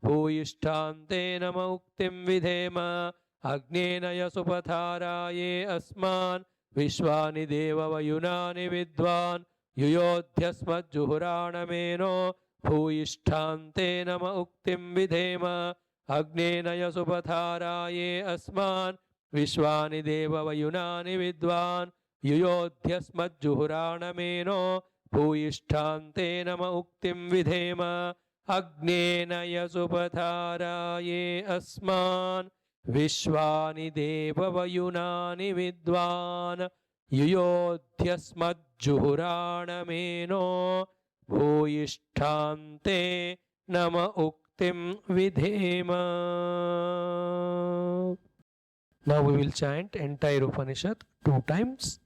भूयिष्ठां ते नम उक्तिं विधेम। अग्नेनय सुपथाराये अस्मान् विश्वानि देव वयुनानि विद्वान् युयोध्यस्मज्जुहुराणमेनो भूयिष्ठां ते नम उक्तिं विधेम। अग्नेनय सुपथाराये अस्मान् विश्वानि देव वयुनानि विद्वान् युयोध्यस्मज्जुहुराणमेनो भूयिष्ठां ते नम उक्तिं विधेम। अग्नेनय सुपथाराये अस्मान् विश्वानि देव वयुनानि विद्वान् युयोध्यस्मज्जुहुराणमेनो भूयिष्ठां ते नम उक्तिं विधेम। Now we will chant entire Upanishad 2 times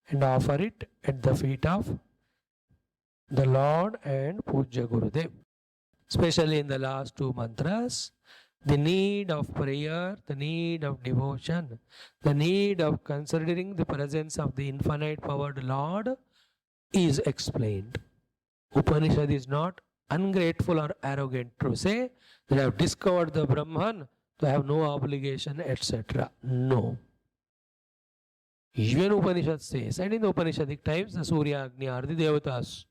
and offer it at the feet of the Lord and Pujya Gurudev. Especially in the last two mantras, the need of prayer, the need of devotion, the need of considering the presence of the infinite powered Lord is explained. Upanishad is not ungrateful or arrogant to say that I have discovered the Brahman, so I have no obligation, etc. No. Even Upanishad says, and in the Upanishadic times, the Surya, Agni are the Devatas.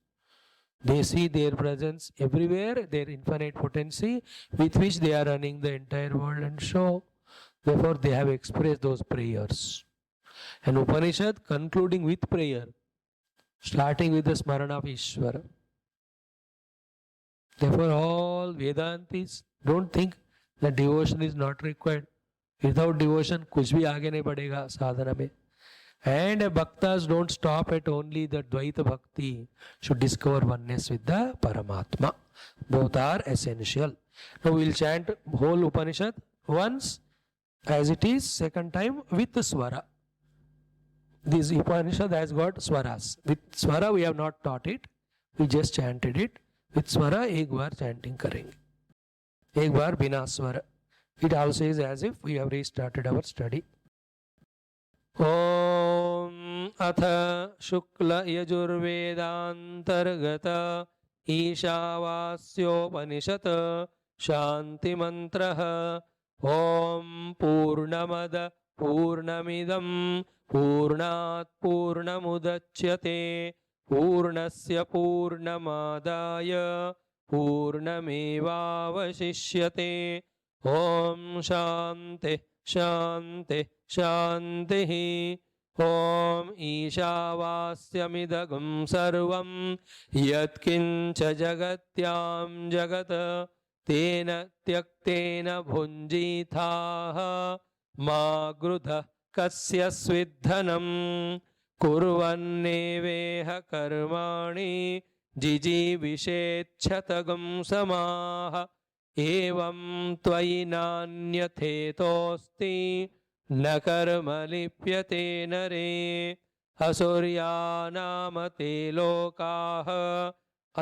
They see their presence everywhere, their infinite potency with which they are running the entire world and show. Therefore, they have expressed those prayers. And Upanishad concluding with prayer, starting with the Smarana of Ishvara. Therefore, all Vedantis don't think that devotion is not required. Without devotion, kuch bhi aage nahi badega sadhana mein. And bhaktas don't stop at only the Dvaita Bhakti, should discover oneness with the Paramatma. Both are essential. Now we will chant whole Upanishad once as it is, second time with the Swara. This Upanishad has got Swaras. With Swara we have not taught it, we just chanted it. With Swara, ek baar chanting karenge. Ek baar bina Swara. It also is as if we have restarted our study. ॐ अथ शुक्ल यजुर्वेदान्तर्गत ईशावास्योपनिषत् शान्तिमन्त्रः ॐ पूर्णमद पूर्णमिदं पूर्णात् पूर्णमुदच्यते पूर्णस्य पूर्णमादाय पूर्णमेवावशिष्यते ॐ शान्ति शान्ति शान्तिः ॐ ईशावास्यमिदगं सर्वं यत्किञ्च जगत्यां जगत् तेन त्यक्तेन भुञ्जीथाः मा गृधः कस्य स्विद्धनं कुर्वन्नेवेह कर्माणि जिजीविषेच्छतगं समाः एवं त्वयि नान्यथेतोऽस्ति न कर्म लिप्यते नरे असुर्यानाम ते लोकाः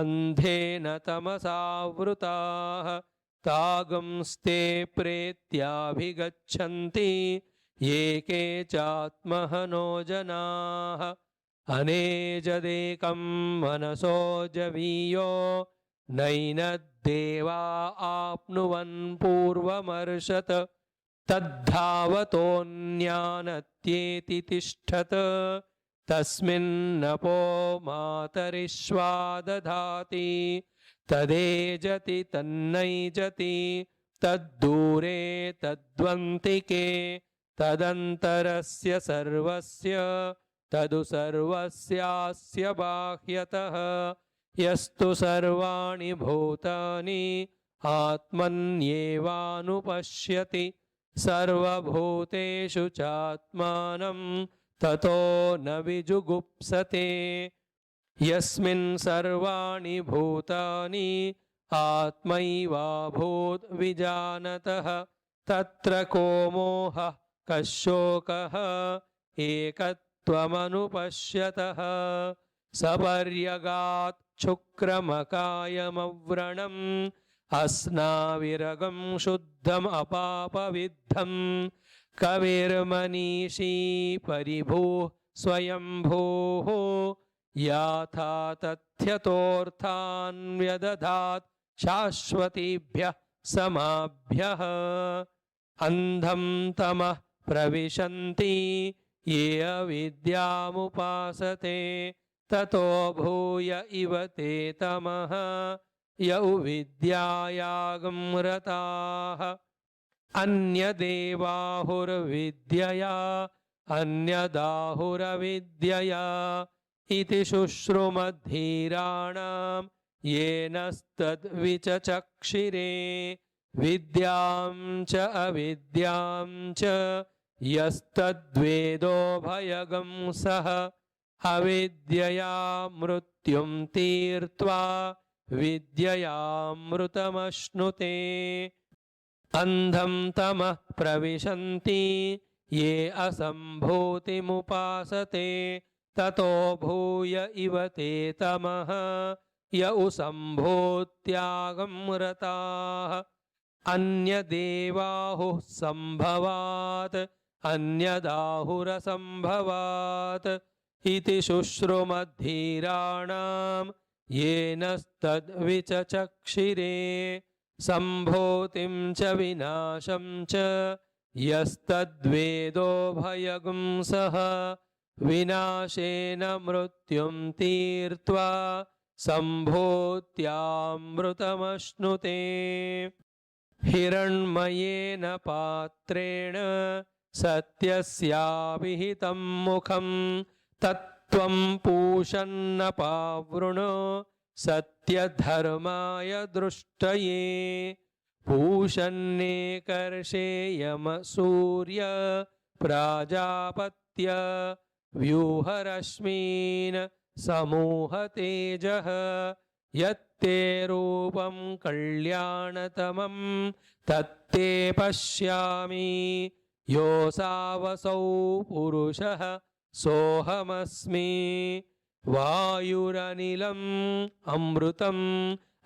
अन्धेन तमसावृताः तागंस्ते प्रेत्याभिगच्छन्ति ये के चात्महनो जनाः अनेजदेकं मनसो जवीयो नैनद्देवा आप्नुवन् पूर्वमर्षत् तद्धावतोऽन्यानत्येति तिष्ठत् तस्मिन्नपो मातरिश्वा दधाति तदेजति तन्नैजति तद्दूरे तद्वन्तिके तदन्तरस्य सर्वस्य तदु सर्वस्यास्य बाह्यतः यस्तु सर्वाणि भूतानि आत्मन्येवानुपश्यति सर्वभूतेषु चात्मानं ततो न विजुगुप्सते यस्मिन् सर्वाणि भूतानि आत्मैवाभूत् विजानतः तत्र को मोहः कशोकः एकत्वमनुपश्यतः सपर्यगात् शुक्रमकायमव्रणम् अस्नाविरगं शुद्धम् अपापविद्धं कविर्मनीषी परिभूः स्वयंभूः याथा तथ्यतोऽर्थान् व्यदधात् शाश्वतीभ्यः समाभ्यः अन्धं तमः प्रविशन्ति ये अविद्यामुपासते ततो भूय इव ते तमः यौ विद्यायागं रताः अन्यदेवाहुर्विद्यया अन्यदाहुरविद्यया इति शुश्रुमद्धीराणां येनस्तद्विचचक्षिरे विद्यां च अविद्यां च यस्तद्वेदो भयगं सः अविद्यया मृत्युं तीर्त्वा विद्ययामृतमश्नुते अन्धं तमः प्रविशन्ति ये असम्भूतिमुपासते ततो भूय इव ते तमः य उसम्भोत्यागं रताः अन्यदेवाहुः सम्भवात् अन्यदाहुरसम्भवात् इति शुश्रुमद्धीराणां येनस्तद्विचचक्षिरे सम्भूतिं च विनाशं च यस्तद्वेदो भयगुं सः विनाशेन मृत्युं तीर्त्वा सम्भूत्यामृतमश्नुते हिरण्मयेन पात्रेण सत्यस्याविहितं मुखं तत्त्वं पूषन्नपावृणो सत्यधर्माय दृष्टये पूषन्नेकर्षेयमसूर्य प्राजापत्य व्यूहरश्मीन् समूहतेजः यत्ते रूपं कल्याणतमं तत्ते पश्यामि योऽसावसौ पुरुषः सोऽहमस्मि वायुरनिलम् अमृतम्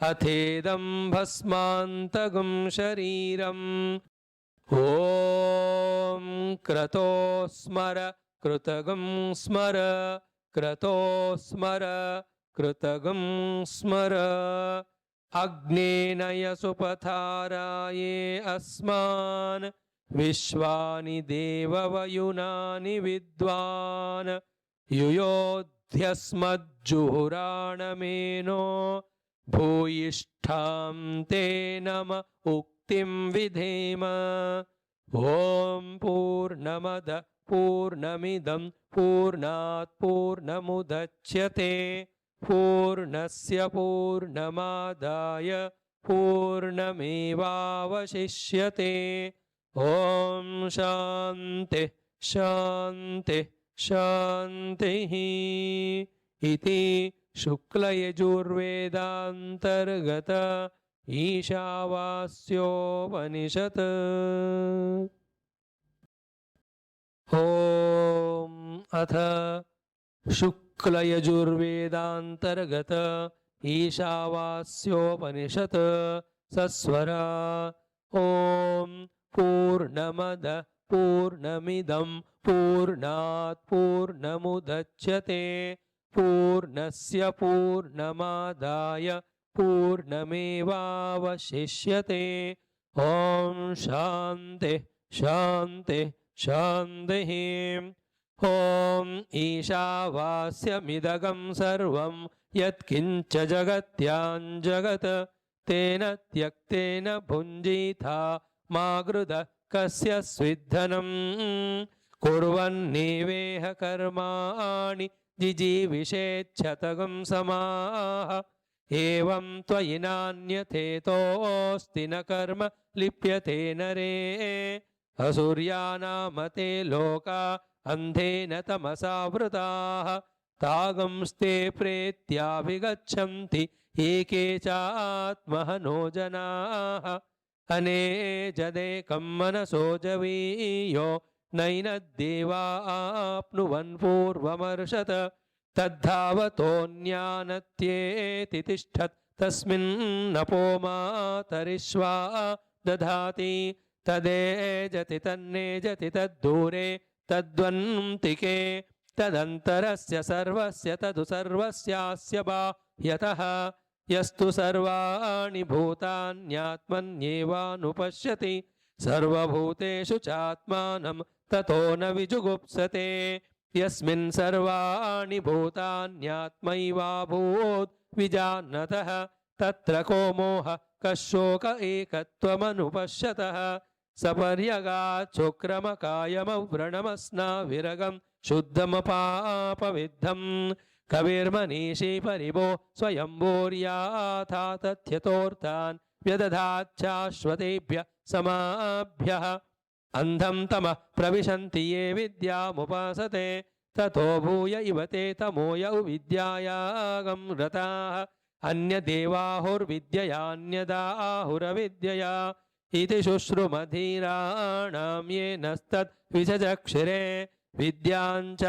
अथेदं भस्मान्तगं शरीरम् ॐ क्रतो स्मर कृतगं स्मर क्रतो स्मर कृतगं स्मर अग्नेनय सुपथाराये अस्मान् विश्वानि देववयुनानि विद्वान् युयोध्यस्मज्जुहुराणमेनो भूयिष्ठां ते नम उक्तिं विधेम ॐ पूर्णमद पूर्णमिदं पूर्णात् पूर्णमुदच्यते पूर्णस्य पूर्णमादाय पूर्णमेवावशिष्यते ॐ शान्तिः शान्तिः शान्तिः इति शुक्लयजुर्वेदान्तर्गत ईशावास्योपनिषत्। ॐ अथ शुक्लयजुर्वेदान्तर्गत ईशावास्योपनिषत् सस्वर ॐ पूर्णमद पूर्णमिदं पूर्णात् पूर्णमुदच्यते पूर्णस्य पूर्णमादाय पूर्णमेवावशिष्यते ॐ शान्तिः शान्तिः शान्तिः ॐ ईशावास्यमिदगं सर्वं यत्किञ्च जगत्यां जगत् तेन त्यक्तेन भुञ्जीथा मा गृधः कस्य स्विद्धनं कुर्वन्नेवेह कर्माणि जिजीविषेच्छतगं समाः एवं त्वयि नान्यथेतोऽस्ति न कर्म लिप्यते नरे असुर्यानामते लोका अन्धेन तमसावृताः तागंस्ते प्रेत्याभिगच्छन्ति एके चात्महनो जनाः अनेजदेकं मनसो जवीयो नैनद्देवाप्नुवन् पूर्वमर्षत तद्धावतोऽन्यानत्येति तिष्ठत् तस्मिन्नपो मातरिश्वा दधाति तदेजति तन्नेजति तद्दूरे तद्वन्तिके तदन्तरस्य सर्वस्य तदु सर्वस्यास्य बाह्यतः यस्तु सर्वाणि भूतान्यात्मन्येवानुपश्यति सर्वभूतेषु चात्मानं ततो न विजुगुप्सते यस्मिन् सर्वाणि भूतान्यात्मैवाभूत् विजानतः तत्र को मोहः कः शोक एकत्वमनुपश्यतः सपर्यगात् शुक्रमकायमव्रणमस्नाविरगं शुद्धमपापविद्धं कविर्मनीषी परिभो स्वयंभूर्याथा तथ्यतोऽर्थान् व्यदधाच्छाश्वतेभ्यः समाभ्यः अन्धं तमः प्रविशन्ति ये विद्यामुपासते ततो भूय इव ते तमोय विद्यायागं रताः अन्यदेवाहुर्विद्ययान्यदाहुरविद्यया इति शुश्रुमधीराणां येनस्तद्विचचक्षिरे विद्याञ्च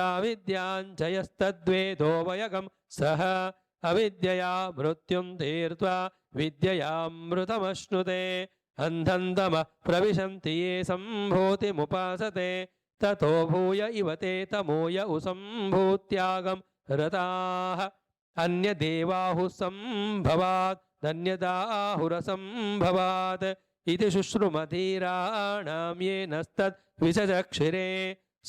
यस्तद्वेदो वयगं सः अविद्यया मृत्युं तीर्त्वा विद्ययामृतमश्नुते अन्धन्तमः प्रविशन्ति ये सम्भूतिमुपासते ततो भूय इव ते तमोय उसम्भूत्यागं रताः अन्यदेवाहुः सम्भवात् धन्यदाहुरसम्भवात् इति शुश्रुमधीराणां येनस्तद् विशचक्षिरे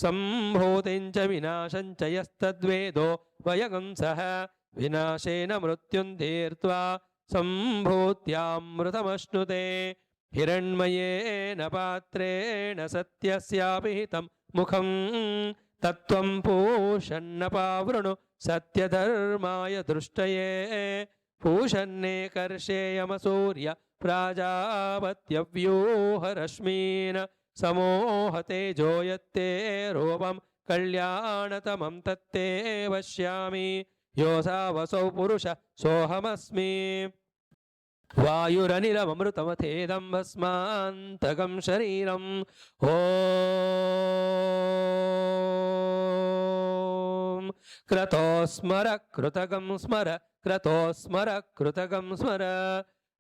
सम्भूतिं च विनाशं च यस्तद्वेदो वयगंसः विनाशेन मृत्युं तीर्त्वा सम्भूत्यामृतमश्नुते हिरण्मयेन पात्रेण सत्यस्यापिहितं मुखं तत्त्वं पूषन्नपावृणु सत्यधर्माय दृष्टये पूषन्ने कर्षेयमसूर्य प्राजापत्यव्यूहरश्मीन् समोहतेजो यत्ते रूपं कल्याणतमं तत्ते पश्यामि योऽसावसौ पुरुष सोऽहमस्मि वायुरनिलममृतमथेदं भस्मान्तकं शरीरम् ॐ क्रतोस्मर कृतकं स्मर क्रतोस्मर कृतकं स्मर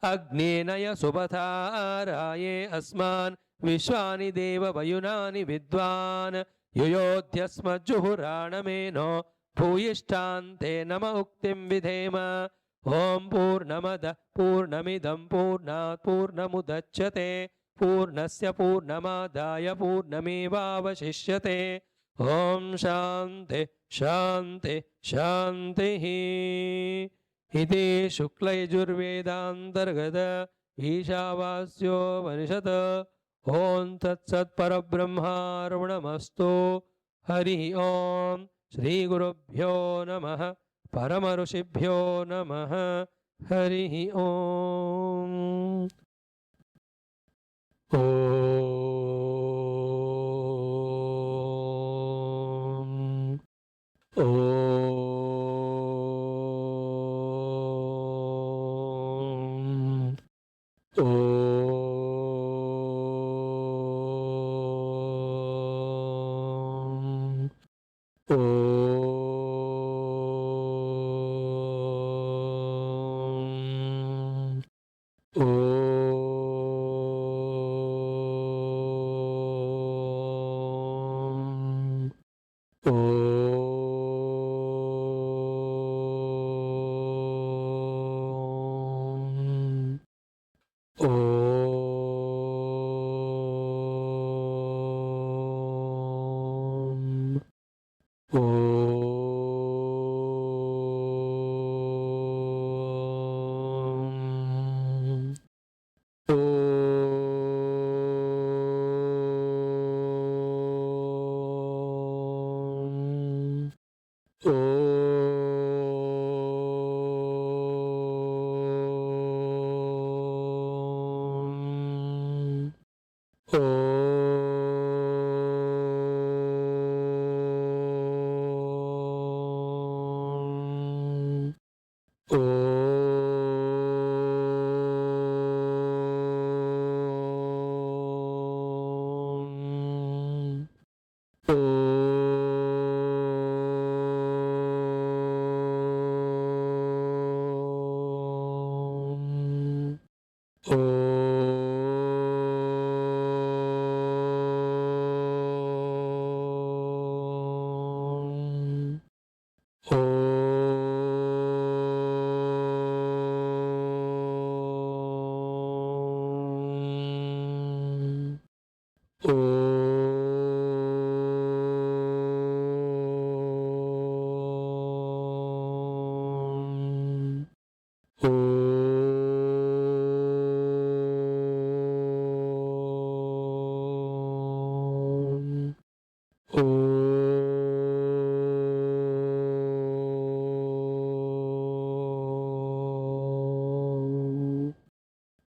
अग्नेनय सुपथाराये अस्मान् विश्वानि देववयुनानि विद्वान् युयोध्यस्मज्जुहुराणमेनो भूयिष्ठान्ते नम उक्तिं विधेम ॐ पूर्णमदः पूर्णमिदं पूर्णात् पूर्णमुदच्यते पूर्णस्य पूर्णमादाय पूर्णमेवावशिष्यते ॐ शान्ति शान्ति शान्तिः इति शुक्लयजुर्वेदान्तर्गत ईशावास्योपनिषत् ॐ तत्सत्परब्रह्मार्पणमस्तु हरिः ॐ श्रीगुरुभ्यो नमः परमऋषिभ्यो नमः हरिः ॐ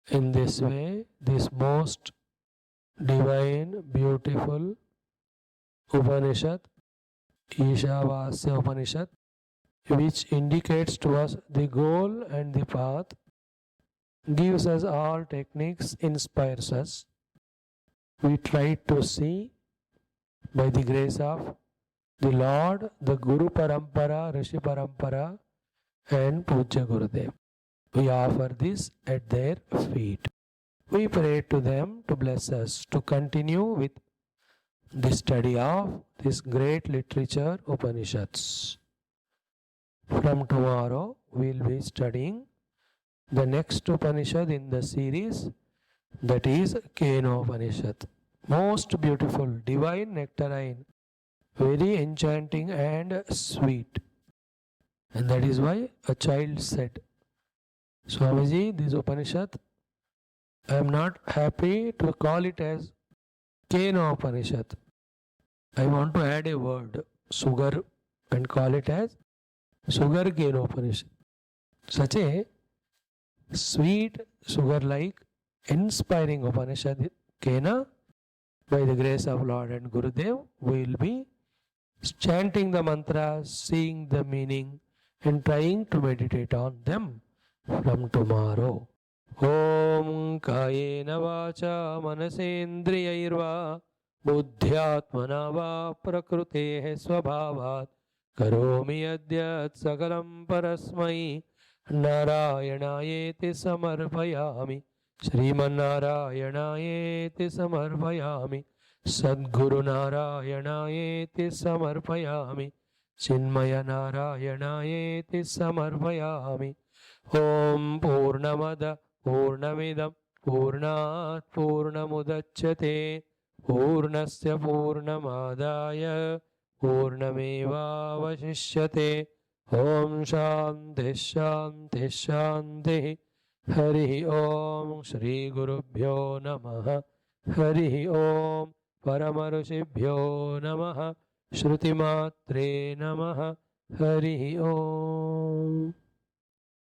In this way, this most divine, beautiful Upanishad, Ishavasya Upanishad, which indicates to us the goal and the path, gives us all techniques, inspires us. We try to see, by the grace of the Lord, the Guru Parampara, Rishi Parampara, and Pujya Gurudev. We offer this at their feet. We pray to them to bless us to continue with the study of this great literature Upanishads. From tomorrow we will be studying the next Upanishad in the series, that is Kenopanishad. Most beautiful, divine, nectarine, very enchanting and sweet. And that is why a child said, Swamiji, this Upanishad, I am not happy to call it as Kenopanishad. I want to add a word, sugar, and call it as Sugar Kenopanishad. Such a sweet, sugar-like, inspiring Upanishad, Kena, by the grace of Lord and Gurudev, we will be chanting the mantras, seeing the meaning, and trying to meditate on them from tomorrow. Om Kayena Vacha Manasendriyairva Buddhyatmana Va Prakrutehe Swabhavat Karomi Adyat Sagalam Parasmai Narayanaayeti Samarpayami Srimanarayanaayeti Samarpayami Sadguru Narayanaayeti Samarpayami Chinmaya Narayanaayeti Samarpayami Om Purnamada Purnamidam Purnat Purnamudachyate Purnasya Purnamadaya Purnamevavashishyate Om Shanti Shanti Shanti Hari Om Shri Gurubhyo Namaha Hari Om Paramarushibhyo Namaha Shruti Matre Namaha Hari Om.